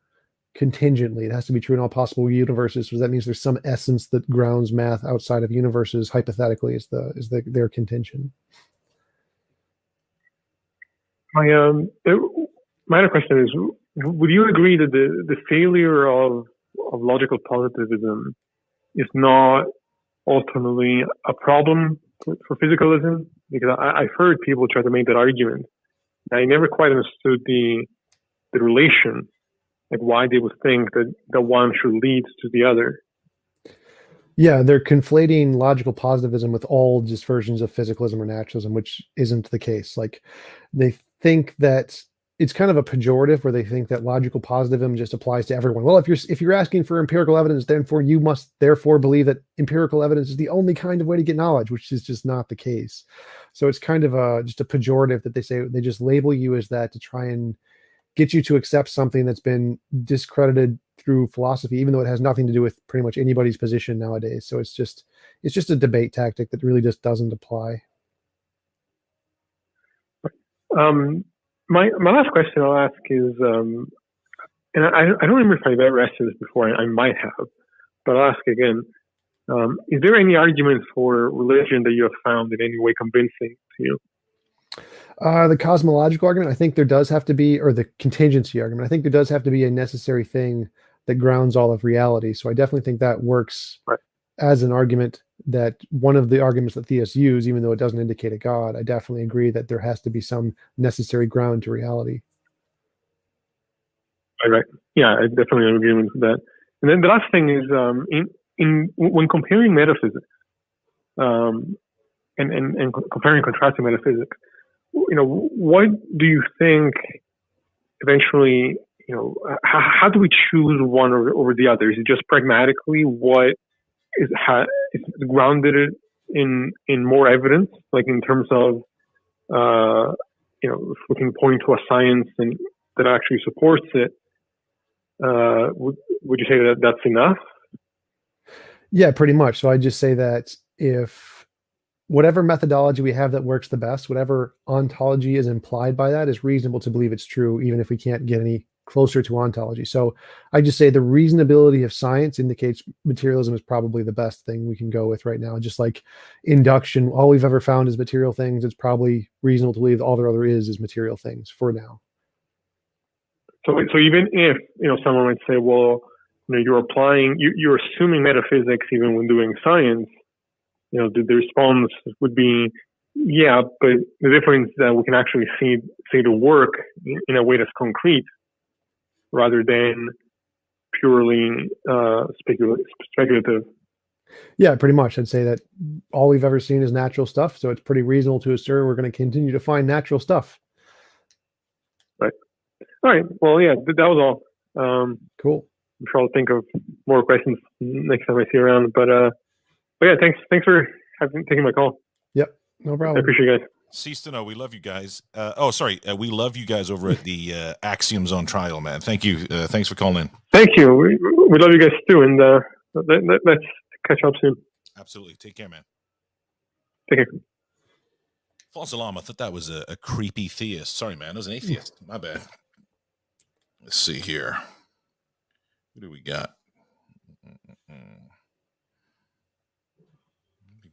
contingently. It has to be true in all possible universes. So that means there's some essence that grounds math outside of universes. Hypothetically, is their contention. My other question is: would you agree that the failure of logical positivism is not ultimately a problem for physicalism? Because I've heard people try to make that argument. I never quite understood the relation, like why they would think that the one should lead to the other. Yeah, they're conflating logical positivism with all just versions of physicalism or naturalism, which isn't the case. Like, they think that it's kind of a pejorative where they think that logical positivism just applies to everyone. Well, if you're asking for empirical evidence, therefore you must believe that empirical evidence is the only kind of way to get knowledge, which is just not the case. So it's kind of just a pejorative that they just label you as that to try and get you to accept something that's been discredited through philosophy, even though it has nothing to do with pretty much anybody's position nowadays. So it's just a debate tactic that really just doesn't apply. My last question I'll ask is, and I don't remember if I've ever asked this before. I might have, but I'll ask again. Is there any argument for religion that you have found in any way convincing to you? The cosmological argument, I think there does have to be, or the contingency argument, I think there does have to be a necessary thing that grounds all of reality. So I definitely think that works as an argument, that one of the arguments that theists use, even though it doesn't indicate a God. I definitely agree that there has to be some necessary ground to reality. Right. Yeah, I definitely am in agreement with that. And then the last thing is, when comparing metaphysics, and comparing and contrasting metaphysics, what do you think eventually, how do we choose one over the other? Is it just pragmatically what is grounded in more evidence, like in terms of, if we can point to a science and that actually supports it, would you say that that's enough? Yeah, pretty much. So I just say that if whatever methodology we have that works the best, whatever ontology is implied by that, is reasonable to believe it's true, even if we can't get any closer to ontology. So I just say the reasonability of science indicates materialism is probably the best thing we can go with right now. Just like induction, all we've ever found is material things. It's probably reasonable to believe that all there other is material things for now. So even if, someone might say, well, you're assuming metaphysics even when doing science, the response would be, yeah, but the difference is that we can actually see the work in a way that's concrete rather than purely speculative. Yeah, pretty much. I'd say that all we've ever seen is natural stuff, so it's pretty reasonable to assume we're going to continue to find natural stuff. Right. All right. Well, yeah, that was all. Cool. I'm sure I'll think of more questions next time I see you around. But yeah, thanks for taking my call. Yep, no problem. I appreciate you guys. Cease to know. We love you guys. We love you guys over at the Axioms on Trial, man. Thank you. Thanks for calling in. Thank you. We love you guys too, and let's catch up soon. Absolutely. Take care, man. Take care. False alarm. I thought that was a creepy theist. Sorry, man. It was an atheist. My bad. Let's see here. What do we got?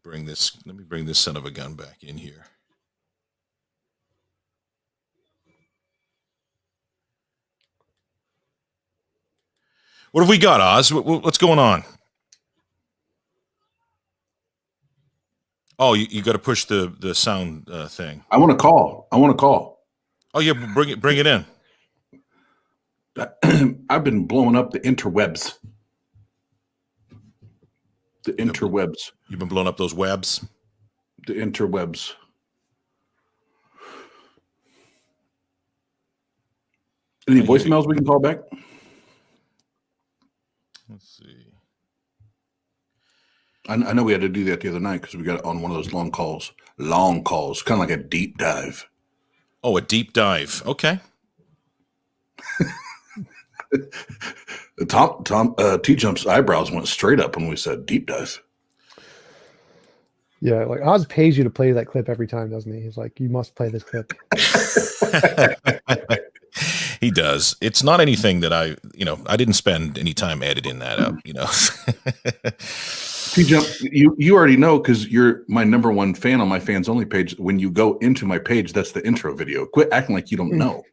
Let me bring this son of a gun back in here. What have we got, Oz? What's going on? Oh, you got to push the sound thing. I want to call. Oh yeah, bring it in. I've been blowing up the interwebs. The interwebs. You've been blowing up those webs. The interwebs. Any voicemails we can call back? Let's see. I know we had to do that the other night because we got on one of those long calls. Long calls, kind of like a deep dive. Oh, a deep dive. Okay. TJump's eyebrows went straight up when we said deep dive. Yeah, like Oz pays you to play that clip every time, doesn't he? He's like, you must play this clip. He does. It's not anything that I didn't spend any time editing that up, TJump, you already know because you're my number one fan on my fans only page. When you go into my page, that's the intro video. Quit acting like you don't know.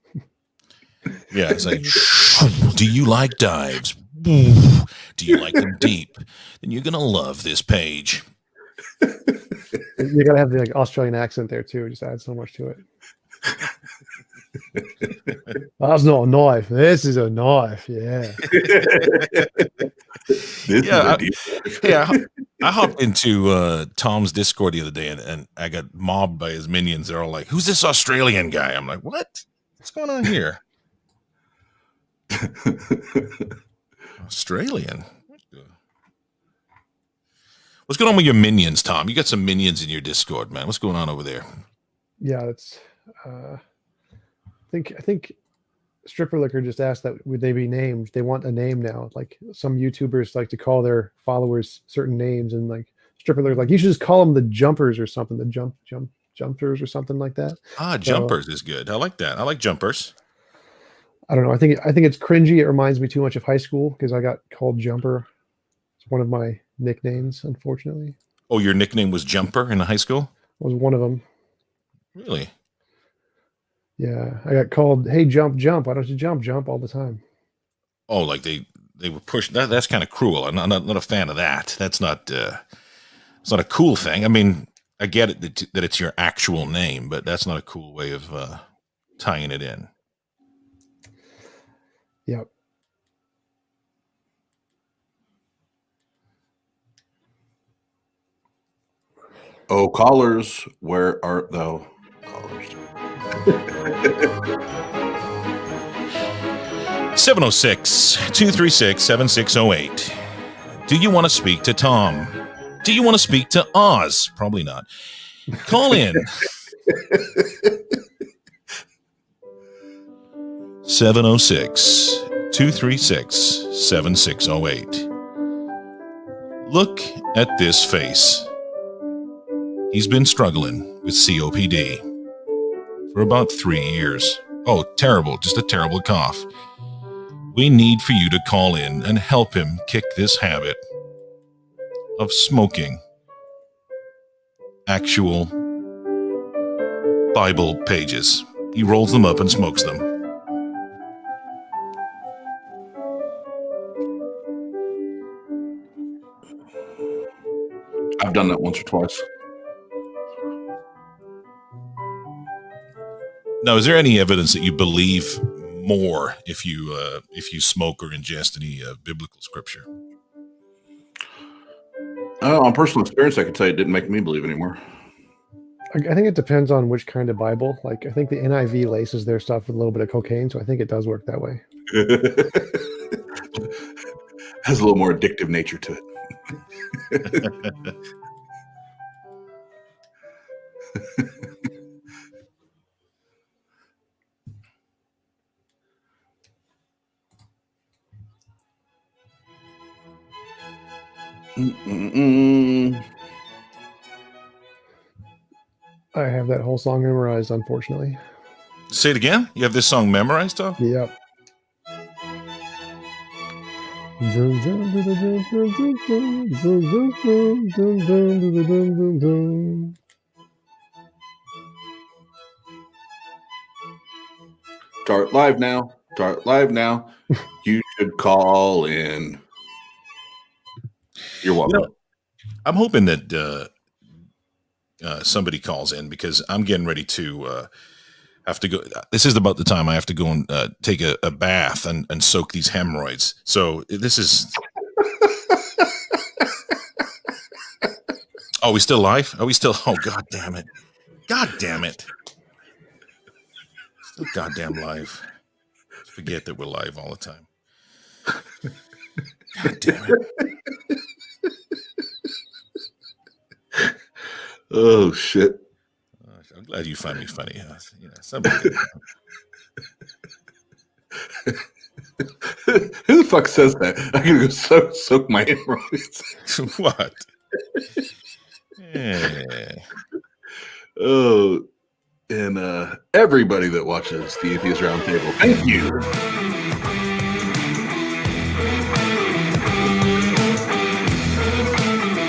Yeah, it's like, do you like dives? Do you like them deep? Then you're gonna love this page. You gotta have the Australian accent there too. It just adds so much to it. That's not a knife. This is a knife. Yeah. I hopped into Tom's Discord the other day and I got mobbed by his minions. They're all like, "Who's this Australian guy?" I'm like, "What? What's going on here?" Australian. What's going on with your minions, Tom? You got some minions in your Discord, man. What's going on over there? Yeah, it's. I think Stripper Liquor just asked that would they be named. They want a name now. Like some YouTubers like to call their followers certain names, and like Stripper Liquor, like you should just call them the Jumpers or something. The Jumpers or something like that. Jumpers is good. I like that. I like Jumpers. I don't know. I think it's cringy. It reminds me too much of high school because I got called Jumper. It's one of my nicknames, unfortunately. Oh, your nickname was Jumper in high school? Was one of them. Really? Yeah, I got called, "Hey, jump, jump. Why don't you jump all the time?" Oh, like they were pushed. That's kind of cruel. I'm not a fan of that. That's not. It's not a cool thing. I mean, I get it that it's your actual name, but that's not a cool way of tying it in. Yep. Oh, callers, where art thou? Callers. 706-236-7608. Do you want to speak to Tom? Do you want to speak to Oz? Probably not. Call in. 706-236-7608. Look at this face. He's been struggling with COPD for about 3 years. Oh, terrible. Just a terrible cough. We need for you to call in and help him kick this habit of smoking actual Bible pages. He rolls them up and smokes them. I've done that once or twice. Now, is there any evidence that you believe more if you smoke or ingest any biblical scripture? On personal experience, I could say it didn't make me believe anymore. I think it depends on which kind of Bible. Like I think the NIV laces their stuff with a little bit of cocaine, so I think it does work that way. Has a little more addictive nature to it. I have that whole song memorized, unfortunately. Say it again? You have this song memorized, Tom? Yep. Start live now. Start live now. You should call in. You're welcome. I'm hoping that somebody calls in, because I'm getting ready to have to go. This is about the time I have to go and take a bath and soak these hemorrhoids. So this is. Oh, we still live? Are we still? Oh, God damn it! God damn it! Still goddamn live. Forget that we're live all the time. God damn it! Oh shit! I'm glad you find me funny. You know, somebody. Who the fuck says that? I'm gonna go soak my hemorrhoids. What? Yeah. Oh, and everybody that watches the Atheist Roundtable, thank you.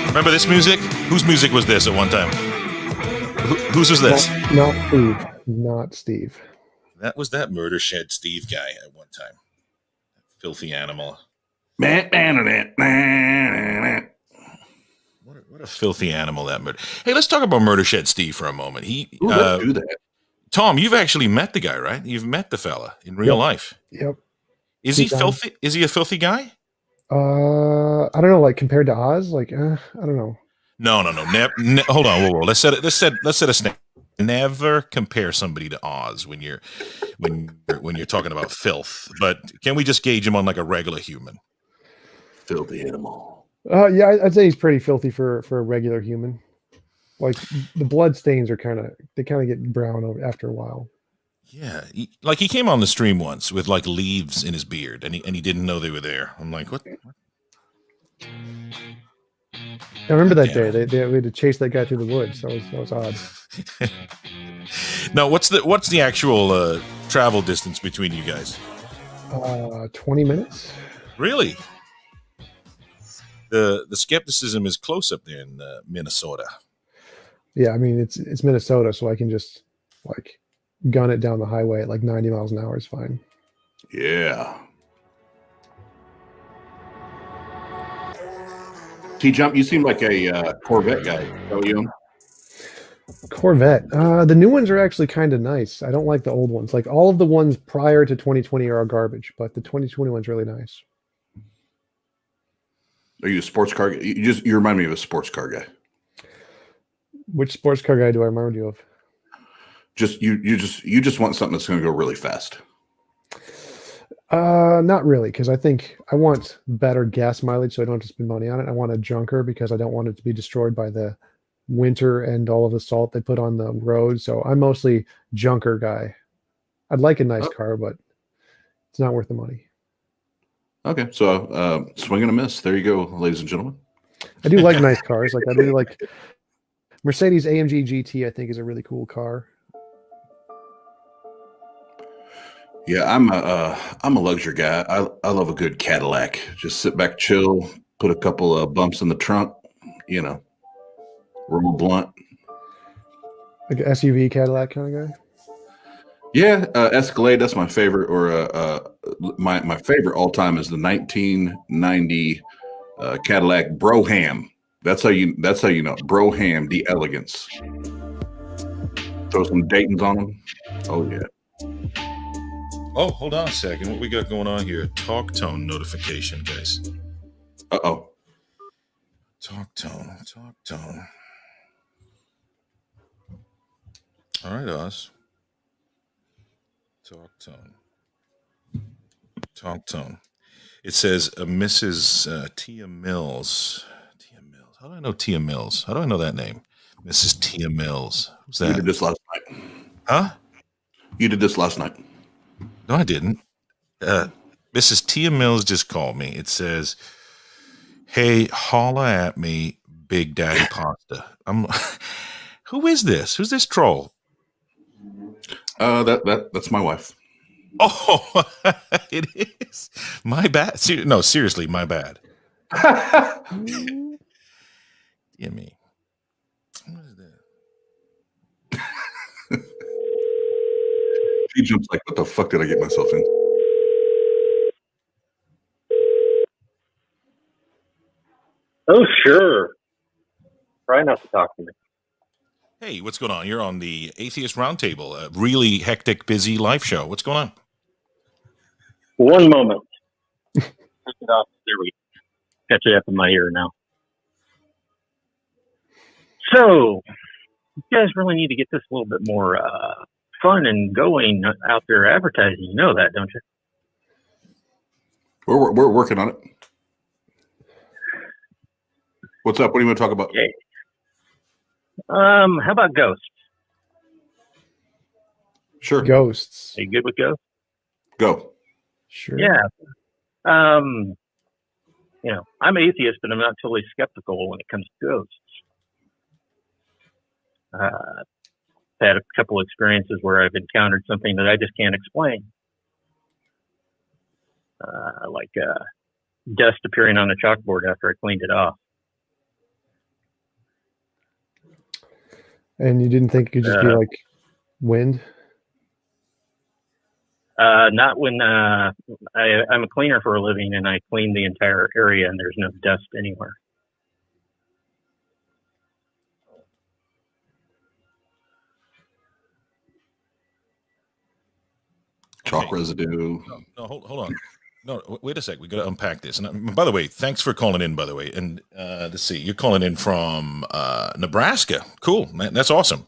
Remember this music? Whose music was this at one time? Whose was this? Not Steve. Not Steve. That was that Murder Shed Steve guy at one time. Filthy animal. What a filthy animal that murder. Hey, let's talk about Murder Shed Steve for a moment. Let's do that. Tom, you've actually met the guy, right? You've met the fella in real life. Yep. Is he filthy? Is he a filthy guy? I don't know. Like compared to Oz, like I don't know. No. Hold on. Whoa. Let's set a snap. Never compare somebody to Oz when you're talking about filth. But can we just gauge him on like a regular human? Filthy animal. Yeah, I'd say he's pretty filthy for a regular human. Like the blood stains are kind of get brown after a while. Yeah, he came on the stream once with like leaves in his beard, and he didn't know they were there. I'm like, what? I remember that day. We had to chase that guy through the woods. That was odd. Now, what's the actual travel distance between you guys? 20 minutes. Really? The skepticism is close up there in Minnesota. Yeah, I mean it's Minnesota, so I can just like gun it down the highway at like 90 miles an hour is fine. Yeah. TJump, you seem like a Corvette guy, don't you? Corvette. The new ones are actually kind of nice. I don't like the old ones. Like all of the ones prior to 2020 are garbage, but the 2020 one's really nice. Are you a sports car guy? You remind me of a sports car guy. Which sports car guy do I remind you of? You just want something that's going to go really fast. Not really, because I think I want better gas mileage, so I don't have to spend money on it. I want a junker because I don't want it to be destroyed by the winter and all of the salt they put on the road. So I'm mostly junker guy. I'd like a nice car, but it's not worth the money. Okay, so swing and a miss. There you go, ladies and gentlemen. I do like nice cars. Like I really like Mercedes AMG GT. I think is a really cool car. Yeah, I'm a luxury guy. I love a good Cadillac. Just sit back, chill, put a couple of bumps in the trunk, roll blunt. Like an SUV Cadillac kind of guy. Yeah, Escalade. That's my favorite. Or my favorite all time is the 1990 Cadillac Brougham. That's how you know Brougham, the elegance. Throw some Daytons on them. Oh yeah. Oh, hold on a second. What we got going on here? Talk tone notification, guys. Uh-oh. Talk tone. All right, Oz. Talk tone. It says Mrs. Tia Mills. Tia Mills. How do I know Tia Mills? How do I know that name? Mrs. Tia Mills. Who's that? You did this last night. Huh? You did this last night. No, I didn't. Mrs. Tia Mills just called me. It says, "Hey, holla at me, Big Daddy Pasta." Who is this? Who's this troll? That's my wife. Oh, it is. My bad. No, seriously, my bad. Dear me. What is that? She jumps like, what the fuck did I get myself in? Oh, sure. Try not to talk to me. Hey, what's going on? You're on the Atheist Roundtable, a really hectic, busy live show. What's going on? One moment. Take it off. There we go. Catch it up in my ear now. So, you guys really need to get this a little bit more fun and going out there advertising. You know that, don't you? We're working on it. What's up? What do you want to talk about? Okay. How about ghosts? Sure. Ghosts. Are you good with ghosts? Go. Sure. Yeah. You know, I'm atheist, but I'm not totally skeptical when it comes to ghosts. I've had a couple experiences where I've encountered something that I just can't explain. Like dust appearing on a chalkboard after I cleaned it off. And you didn't think it could just be like wind? Not when I'm a cleaner for a living and I clean the entire area and there's no dust anywhere. Chalk residue. No, hold on. No, wait a sec. We got to unpack this. And by the way, thanks for calling in. By the way, and let's see, you're calling in from Nebraska. Cool, man. That's awesome.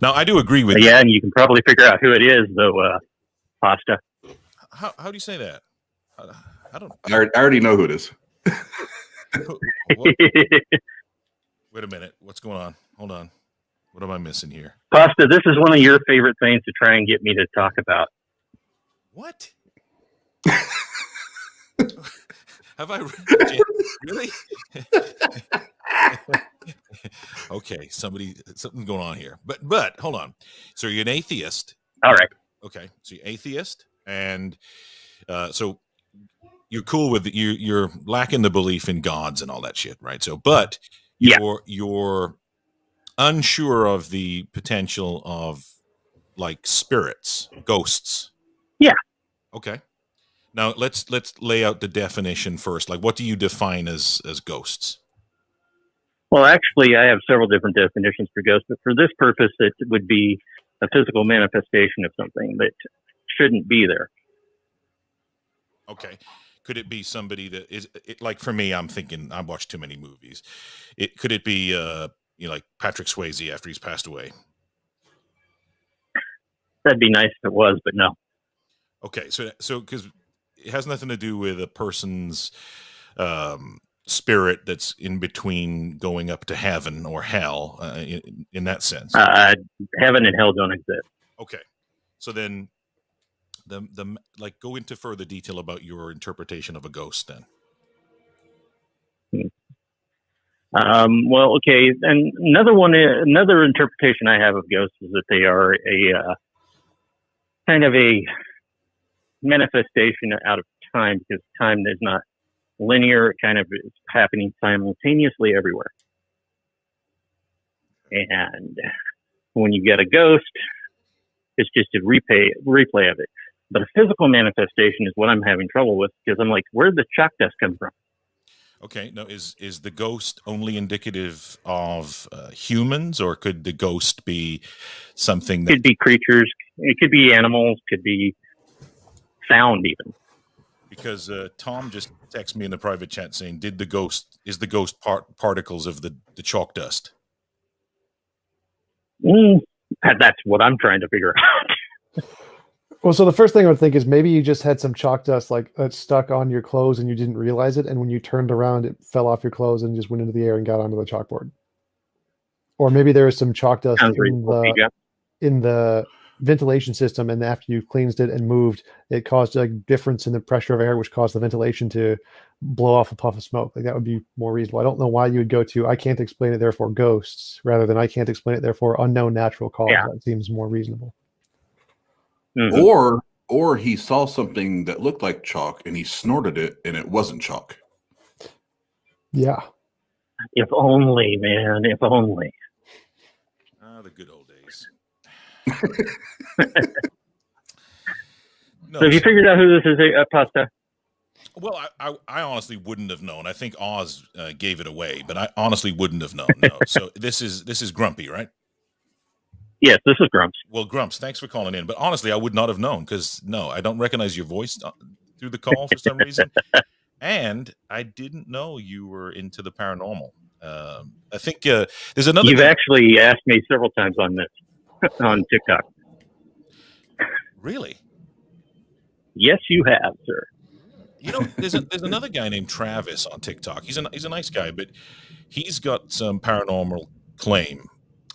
Now, I do agree with you. Yeah, and you can probably figure out who it is, though. Pasta. How do you say that? I don't. I already know who it is. Wait a minute. What's going on? Hold on. What am I missing here? Pasta, this is one of your favorite things to try and get me to talk about. What? Have I really? Okay, something's going on here. But hold on. So you're an atheist. All right. Okay, so you're atheist, and so you're cool with you're lacking the belief in gods and all that shit, right? So, but you're unsure of the potential of like spirits, ghosts. Yeah. Okay. Now let's lay out the definition first. Like, what do you define as ghosts? Well, actually, I have several different definitions for ghosts, but for this purpose, it would be a physical manifestation of something that shouldn't be there. Okay. Could it be somebody that is like, for me, I'm thinking I've watched too many movies. Could it be like Patrick Swayze after he's passed away? That'd be nice if it was, but no. Okay, so because it has nothing to do with a person's spirit that's in between going up to heaven or hell in that sense. Heaven and hell don't exist. Okay, so then the like go into further detail about your interpretation of a ghost then. Well, okay, and another interpretation I have of ghosts is that they are a kind of a manifestation out of time, because time is not linear. It kind of is happening simultaneously everywhere. And when you get a ghost, it's just a replay of it. But a physical manifestation is what I'm having trouble with, because I'm like, where'd the chalk dust come from? Okay, now is the ghost only indicative of humans, or could the ghost be something that could be creatures? It could be animals. Could be sound even. Because Tom just texted me in the private chat saying, is the ghost particles of the chalk dust? That's what I'm trying to figure out. Well, so the first thing I would think is maybe you just had some chalk dust like that stuck on your clothes and you didn't realize it, and when you turned around, it fell off your clothes and just went into the air and got onto the chalkboard. Or maybe there was some chalk dust in the ventilation system, and after you cleansed it and moved, it caused a difference in the pressure of air, which caused the ventilation to blow off a puff of smoke. Like, that would be more reasonable. I don't know why you would go to I can't explain it, therefore ghosts, rather than I can't explain it, therefore unknown natural cause. Yeah. That seems more reasonable. Mm-hmm. Or he saw something that looked like chalk and he snorted it and it wasn't chalk. Yeah. If only, man. If only. The good old days. So have you figured out who this is, Pasta? Well, I honestly wouldn't have known. I think Oz gave it away, but I honestly wouldn't have known. No. So this is Grumpy, right? Yes, this is Grumps. Well, Grumps, thanks for calling in. But honestly, I would not have known because, no, I don't recognize your voice through the call for some reason. And I didn't know you were into the paranormal. I think there's another. You've actually asked me several times on this on TikTok. Really? Yes, you have, sir. You know, there's another guy named Travis on TikTok. He's a nice guy, but he's got some paranormal claim,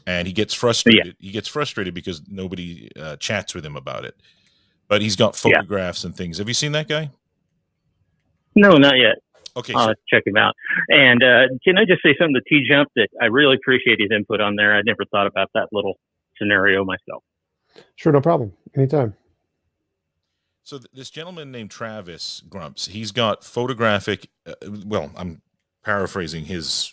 and he gets frustrated. Yeah. He gets frustrated because nobody chats with him about it. But he's got photographs and things. Have you seen that guy? No, not yet. Okay, I'll check him out. And can I just say something to TJump that I really appreciate his input on there. I never thought about that little scenario myself. Sure, no problem. Anytime. So this gentleman named Travis Grumps, he's got photographic. Well, I'm paraphrasing his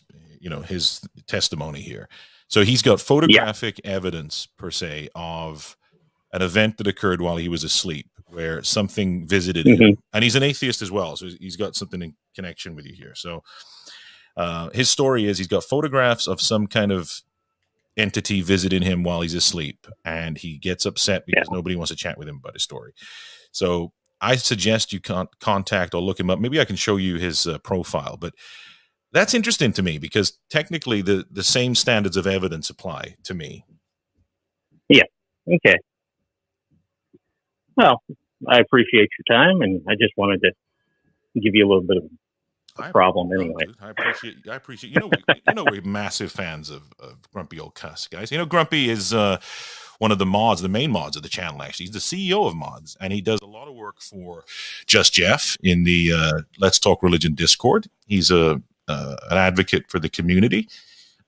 testimony here. So he's got photographic evidence per se of an event that occurred while he was asleep, where something visited him, and he's an atheist as well. So he's got something in connection with you here. So his story is he's got photographs of some kind of entity visiting him while he's asleep, and he gets upset because nobody wants to chat with him about his story. So I suggest you contact or look him up. Maybe I can show you his profile, but that's interesting to me because technically the same standards of evidence apply to me. Yeah. Okay. Well, I appreciate your time, and I just wanted to give you a little bit of a problem anyway. I appreciate. You know, we're massive fans of Grumpy Old Cuss, guys. You know, Grumpy is one of the main mods of the channel. Actually, he's the CEO of mods, and he does a lot of work for Just Jeff in the Let's Talk Religion Discord. He's an advocate for the community,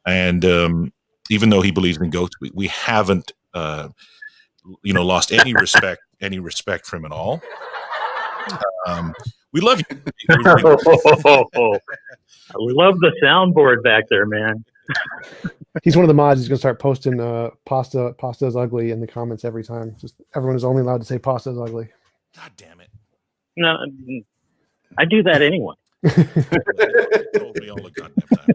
and even though he believes in goats, we haven't lost any respect for him at all. We love you. We love the soundboard back there, man. He's one of the mods. He's going to start posting pasta's ugly in the comments every time. Just everyone is only allowed to say pasta's ugly. God damn it. No, I do that anyway. Told me all the goddamn time.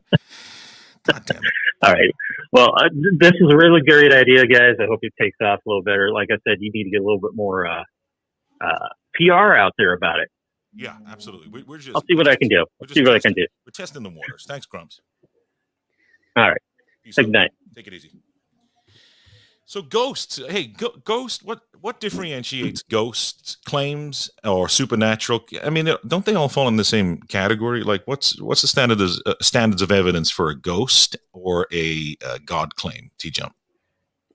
God damn it. All right. Well, this is a really great idea, guys. I hope it takes off a little better. Like I said, you need to get a little bit more PR out there about it. Yeah, absolutely. I'll see what I can do. We're testing the waters. Thanks, Grumps. All right. Good night. Take it easy. So ghosts. Hey, ghost. What differentiates ghosts claims or supernatural? I mean, don't they all fall in the same category? Like, what's the standards of evidence for a ghost or a God claim? TJump.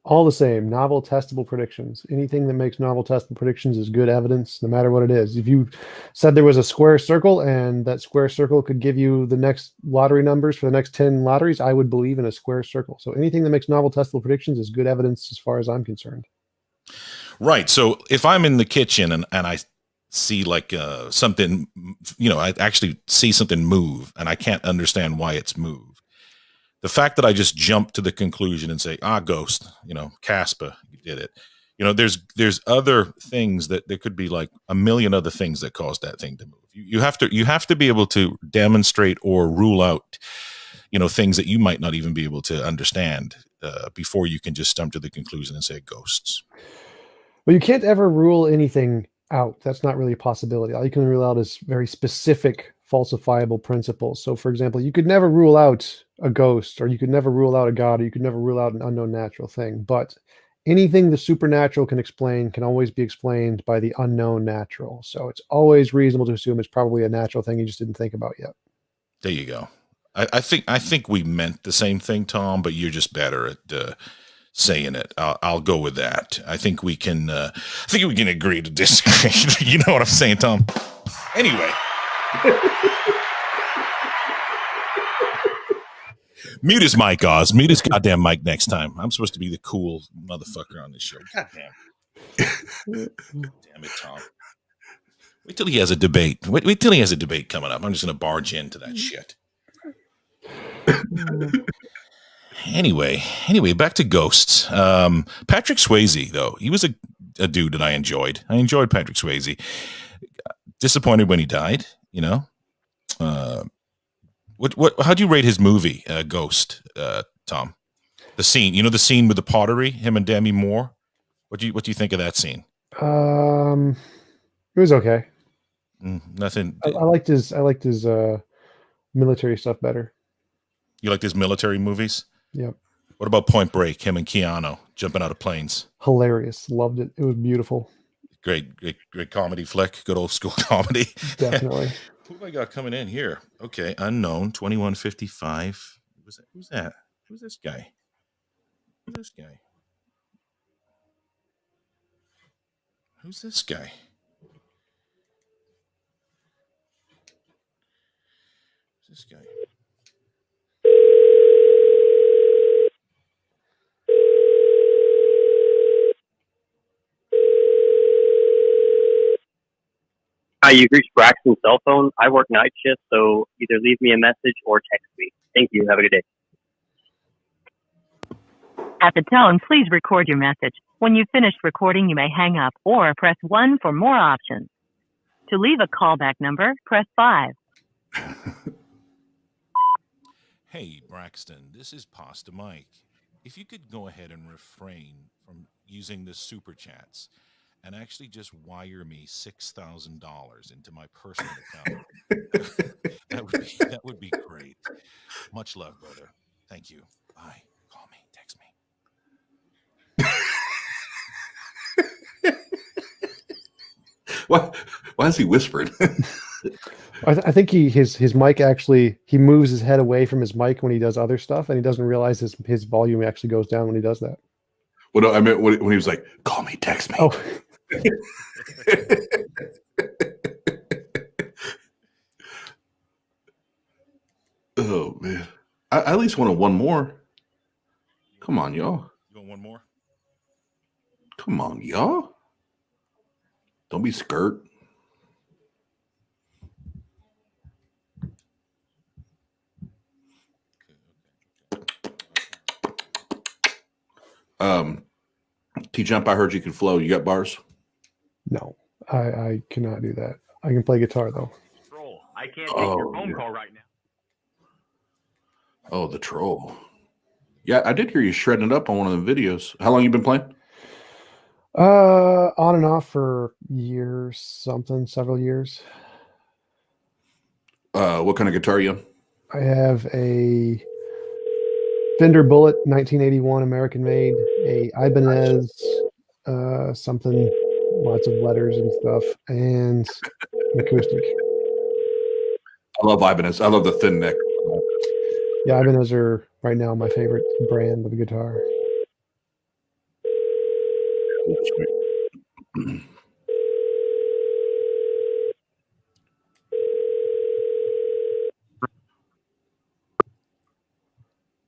All the same, novel testable predictions. Anything that makes novel testable predictions is good evidence, no matter what it is. If you said there was a square circle and that square circle could give you the next lottery numbers for the next 10 lotteries, I would believe in a square circle. So anything that makes novel testable predictions is good evidence as far as I'm concerned. Right. So if I'm in the kitchen and I see like something, I actually see something move and I can't understand why it's moved. The fact that I just jump to the conclusion and say, ghost, Caspa, you did it. There's other things that there could be like a million other things that caused that thing to move. You have to be able to demonstrate or rule out, things that you might not even be able to understand before you can just jump to the conclusion and say ghosts. Well, you can't ever rule anything out. That's not really a possibility. All you can rule out is very specific falsifiable principles. So, for example, you could never rule out a ghost, or you could never rule out a god, or you could never rule out an unknown natural thing. But anything the supernatural can explain can always be explained by the unknown natural. So it's always reasonable to assume it's probably a natural thing you just didn't think about yet. There you go. I think we meant the same thing, Tom, but you're just better at saying it. I'll go with that. I think we can agree to disagree. You know what I'm saying, Tom? Anyway. Mute his mic, Oz. Mute his goddamn mic next time. I'm supposed to be the cool motherfucker on this show. Goddamn. Damn it, Tom. Wait till he has a debate. Wait till he has a debate coming up. I'm just going to barge into that shit. Anyway, back to ghosts. Patrick Swayze, though, he was a dude that I enjoyed. I enjoyed Patrick Swayze. Disappointed when he died, How do you rate his movie, Ghost, Tom? The scene, the scene with the pottery, him and Demi Moore. What do you think of that scene? It was okay. Nothing. I liked his military stuff better. You like his military movies? Yep. What about Point Break? Him and Keanu jumping out of planes. Hilarious. Loved it. It was beautiful. Great comedy flick. Good old school comedy. Definitely. Who have I got coming in here? Okay, unknown 2155. Who's that? Who's this guy? Who's this guy? Who's this guy? Who's this guy? Hi, you've reached Braxton's cell phone. I work night shift, so either leave me a message or text me. Thank you. Have a good day. At the tone, please record your message. When you've finished recording, you may hang up or press 1 for more options. To leave a callback number, press 5. Hey, Braxton, this is Pasta Mike. If you could go ahead and refrain from using the super chats and actually just wire me $6,000 into my personal account, that would be great. Much love, brother. Thank you. Bye. Call me. Text me. Why is he whispering? I think his mic actually, he moves his head away from his mic when he does other stuff, and he doesn't realize his volume actually goes down when he does that. Well, no, I meant when he was like, "Call me, text me." Oh. Oh man, I at least wanted one more. Come on, y'all. You want one more? Come on, y'all. Don't be skirt. TJump, I heard you can flow. You got bars? No, I cannot do that. I can play guitar though. Troll, I can't take your phone call right now. Oh, the troll. Yeah, I did hear you shredding it up on one of the videos. How long you been playing? On and off for years, several years. What kind of guitar are you on? I have a Fender Bullet 1981 American made, a Ibanez something, lots of letters and stuff, and an acoustic. I love Ibanez. I love the thin neck. Yeah, Ibanez are right now my favorite brand of guitar.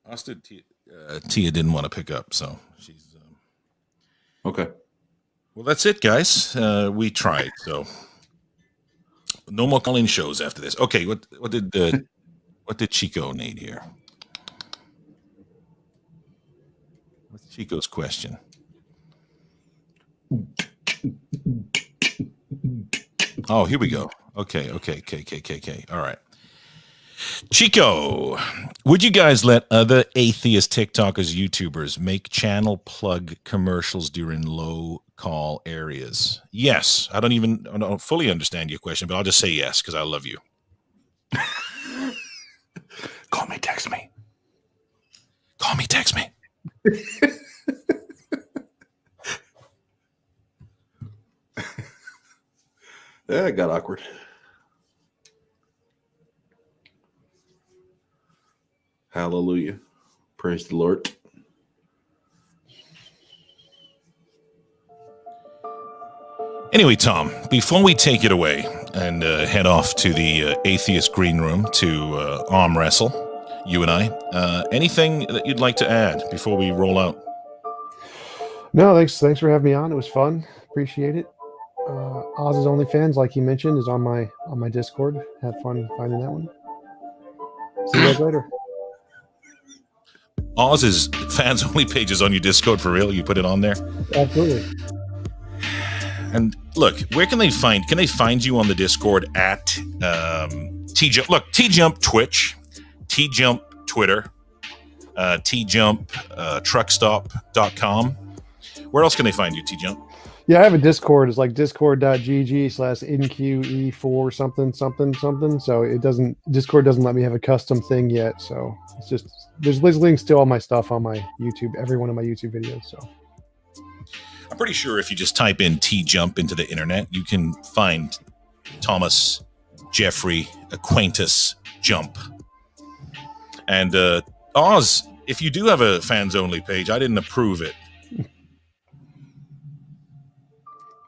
Austin, Tia didn't want to pick up, so she's okay. Well, that's it, guys. We tried, so no more calling shows after this. Okay, what did Chico need here? What's Chico's question? Oh, here we go. Okay. All right. Chico, would you guys let other atheist TikTokers, YouTubers make channel plug commercials during low call areas? Yes. I don't fully understand your question, but I'll just say yes because I love you. Call me, text me. Call me, text me. That got awkward. Hallelujah. Praise the Lord. Anyway, Tom, before we take it away and head off to the atheist green room to arm wrestle, you and I, anything that you'd like to add before we roll out? No, thanks for having me on. It was fun. Appreciate it. Oz's OnlyFans, like you mentioned, is on my Discord. Had fun finding that one. See you guys later. Oz's fans only page is on your Discord for real? You put it on there? Absolutely. And look, where can they find you on the Discord at TJump? Look, TJump Twitch, TJump Twitter. TJump, truckstop.com. Where else can they find you, TJump? Yeah, I have a Discord. It's like discord.gg/NQE4 something. So Discord doesn't let me have a custom thing yet. So it's just, there's links to all my stuff on my YouTube, every one of my YouTube videos. So I'm pretty sure if you just type in TJump into the internet, you can find Thomas Jeffrey Acquaintus Jump. And Oz, if you do have a fans only page, I didn't approve it.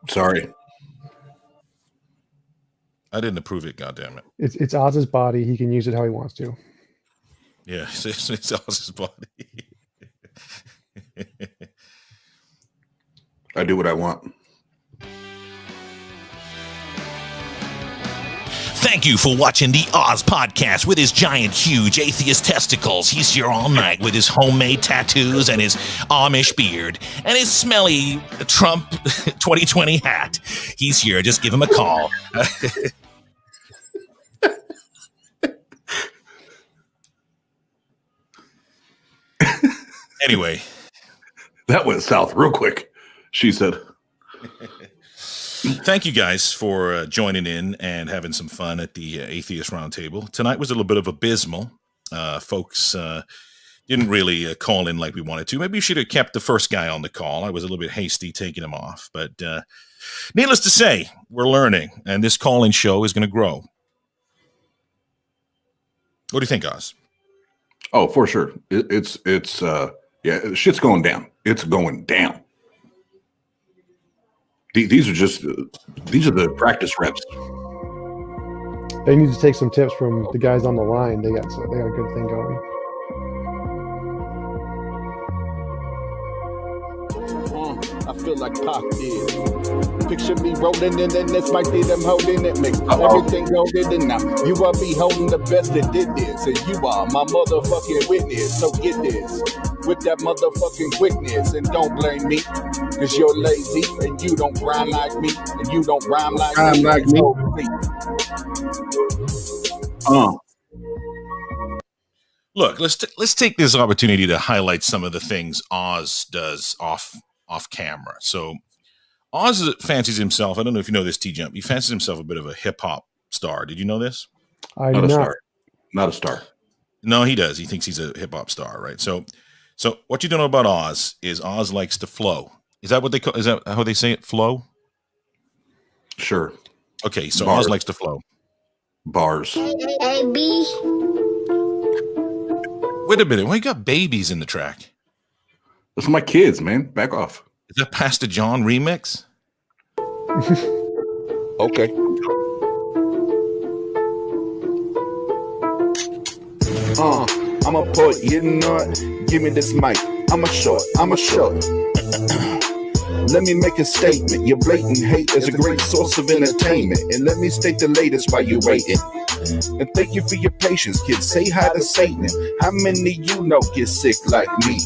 Sorry. I didn't approve it, goddammit. it's Oz's body. He can use it how he wants to. Yeah, it's Oz's body. I do what I want. Thank you for watching the Oz podcast with his giant, huge atheist testicles. He's here all night with his homemade tattoos and his Amish beard and his smelly Trump 2020 hat. He's here. Just give him a call. Anyway. That went south real quick, she said. Thank you guys for joining in and having some fun at the Atheist Roundtable. Tonight was a little bit of abysmal. Folks didn't really call in like we wanted to. Maybe we should have kept the first guy on the call. I was a little bit hasty taking him off. But needless to say, we're learning, and this call-in show is going to grow. What do you think, Oz? Oh, for sure. It's shit's going down. It's going down. These are the practice reps. They need to take some tips from the guys on the line. They got a good thing going. I feel like Pac did. Picture me rolling in and this might be them holding it. Make everything golden and now you are beholding the best that did this. And you are my motherfucking witness. So get this with that motherfucking quickness. And don't blame me, cause you're lazy and you don't rhyme like me. And you don't rhyme like me. Look, let's take this opportunity to highlight some of the things Oz does off camera. So Oz fancies himself, I don't know if you know this, TJump, he fancies himself a bit of a hip-hop star. Did you know this? Not a star. Not a star. No, he does. He thinks he's a hip-hop star, right? So what you don't know about Oz is Oz likes to flow. Is that what they call? Is that how they say it? Flow? Sure. Okay, so Bars. Oz likes to flow. Bars. Wait a minute. Why you got babies in the track? Those are my kids, man. Back off. Is that Pastor John remix? Okay. I'm a poet, you know it. Give me this mic. I'm a short. Let me make a statement. Your blatant hate is a great source of entertainment. And let me state the latest while you're waiting. And thank you for your patience, kids. Say hi to Satan. How many you know get sick like me?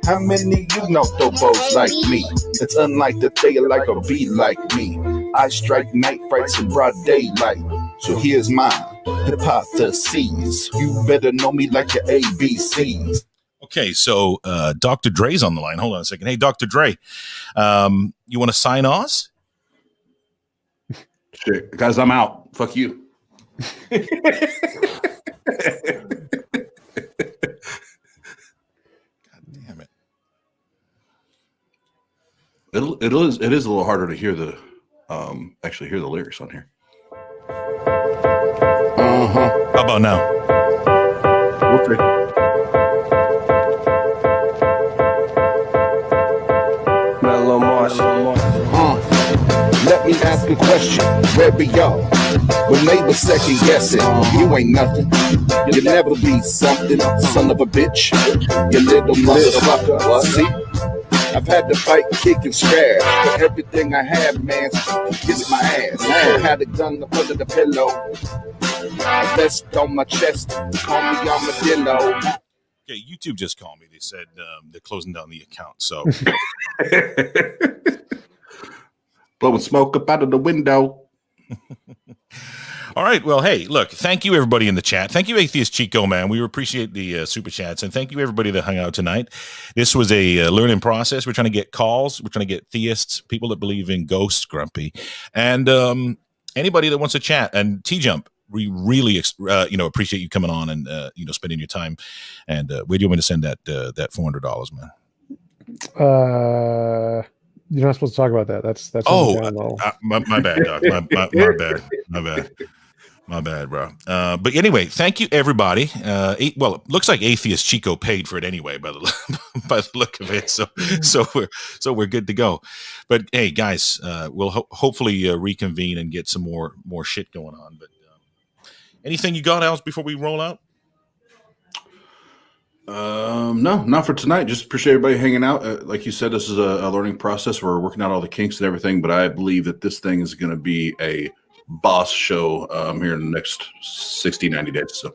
How many you know throw bows like me? It's unlike that they are like or be like me. I strike night frights in broad daylight. So here's my hypotheses. You better know me like your ABCs. Okay, so Dr. Dre's on the line. Hold on a second. Hey, Dr. Dre, you want to sign Oz? Shit, guys, I'm out. Fuck you. God damn it. It is a little harder to hear the actually hear the lyrics on here. How about now? Okay. Mellow Marshall. Let me ask a question. Where be y'all? When they was second guessing, you ain't nothing. You'll never be something, son of a bitch. You little motherfucker. See? I've had to fight, kick, and scratch. But everything I have, man, kiss my ass. I had a gun up under the pillow. A vest on my chest. Call me armadillo. Okay, YouTube just called me. They said they're closing down the account. So blowing smoke up out of the window. All right. Well, hey, look, thank you, everybody in the chat. Thank you, Atheist Chico, man. We appreciate the super chats. And thank you, everybody that hung out tonight. This was a learning process. We're trying to get calls. We're trying to get theists, people that believe in ghosts, Grumpy. And anybody that wants to chat. And TJump, we really appreciate you coming on and spending your time. And where do you want me to send that $400, man? You're not supposed to talk about that. That's on the down low. My bad, Doc. My bad, bro. But anyway, thank you, everybody. It looks like Atheist Chico paid for it anyway, by the look of it. So we're good to go. But hey, guys, we'll hopefully reconvene and get some more shit going on. But anything you got else before we roll out? No, not for tonight. Just appreciate everybody hanging out. Like you said, this is a learning process. We're working out all the kinks and everything, but I believe that this thing is going to be a boss show here in the next 60, 90 days. So.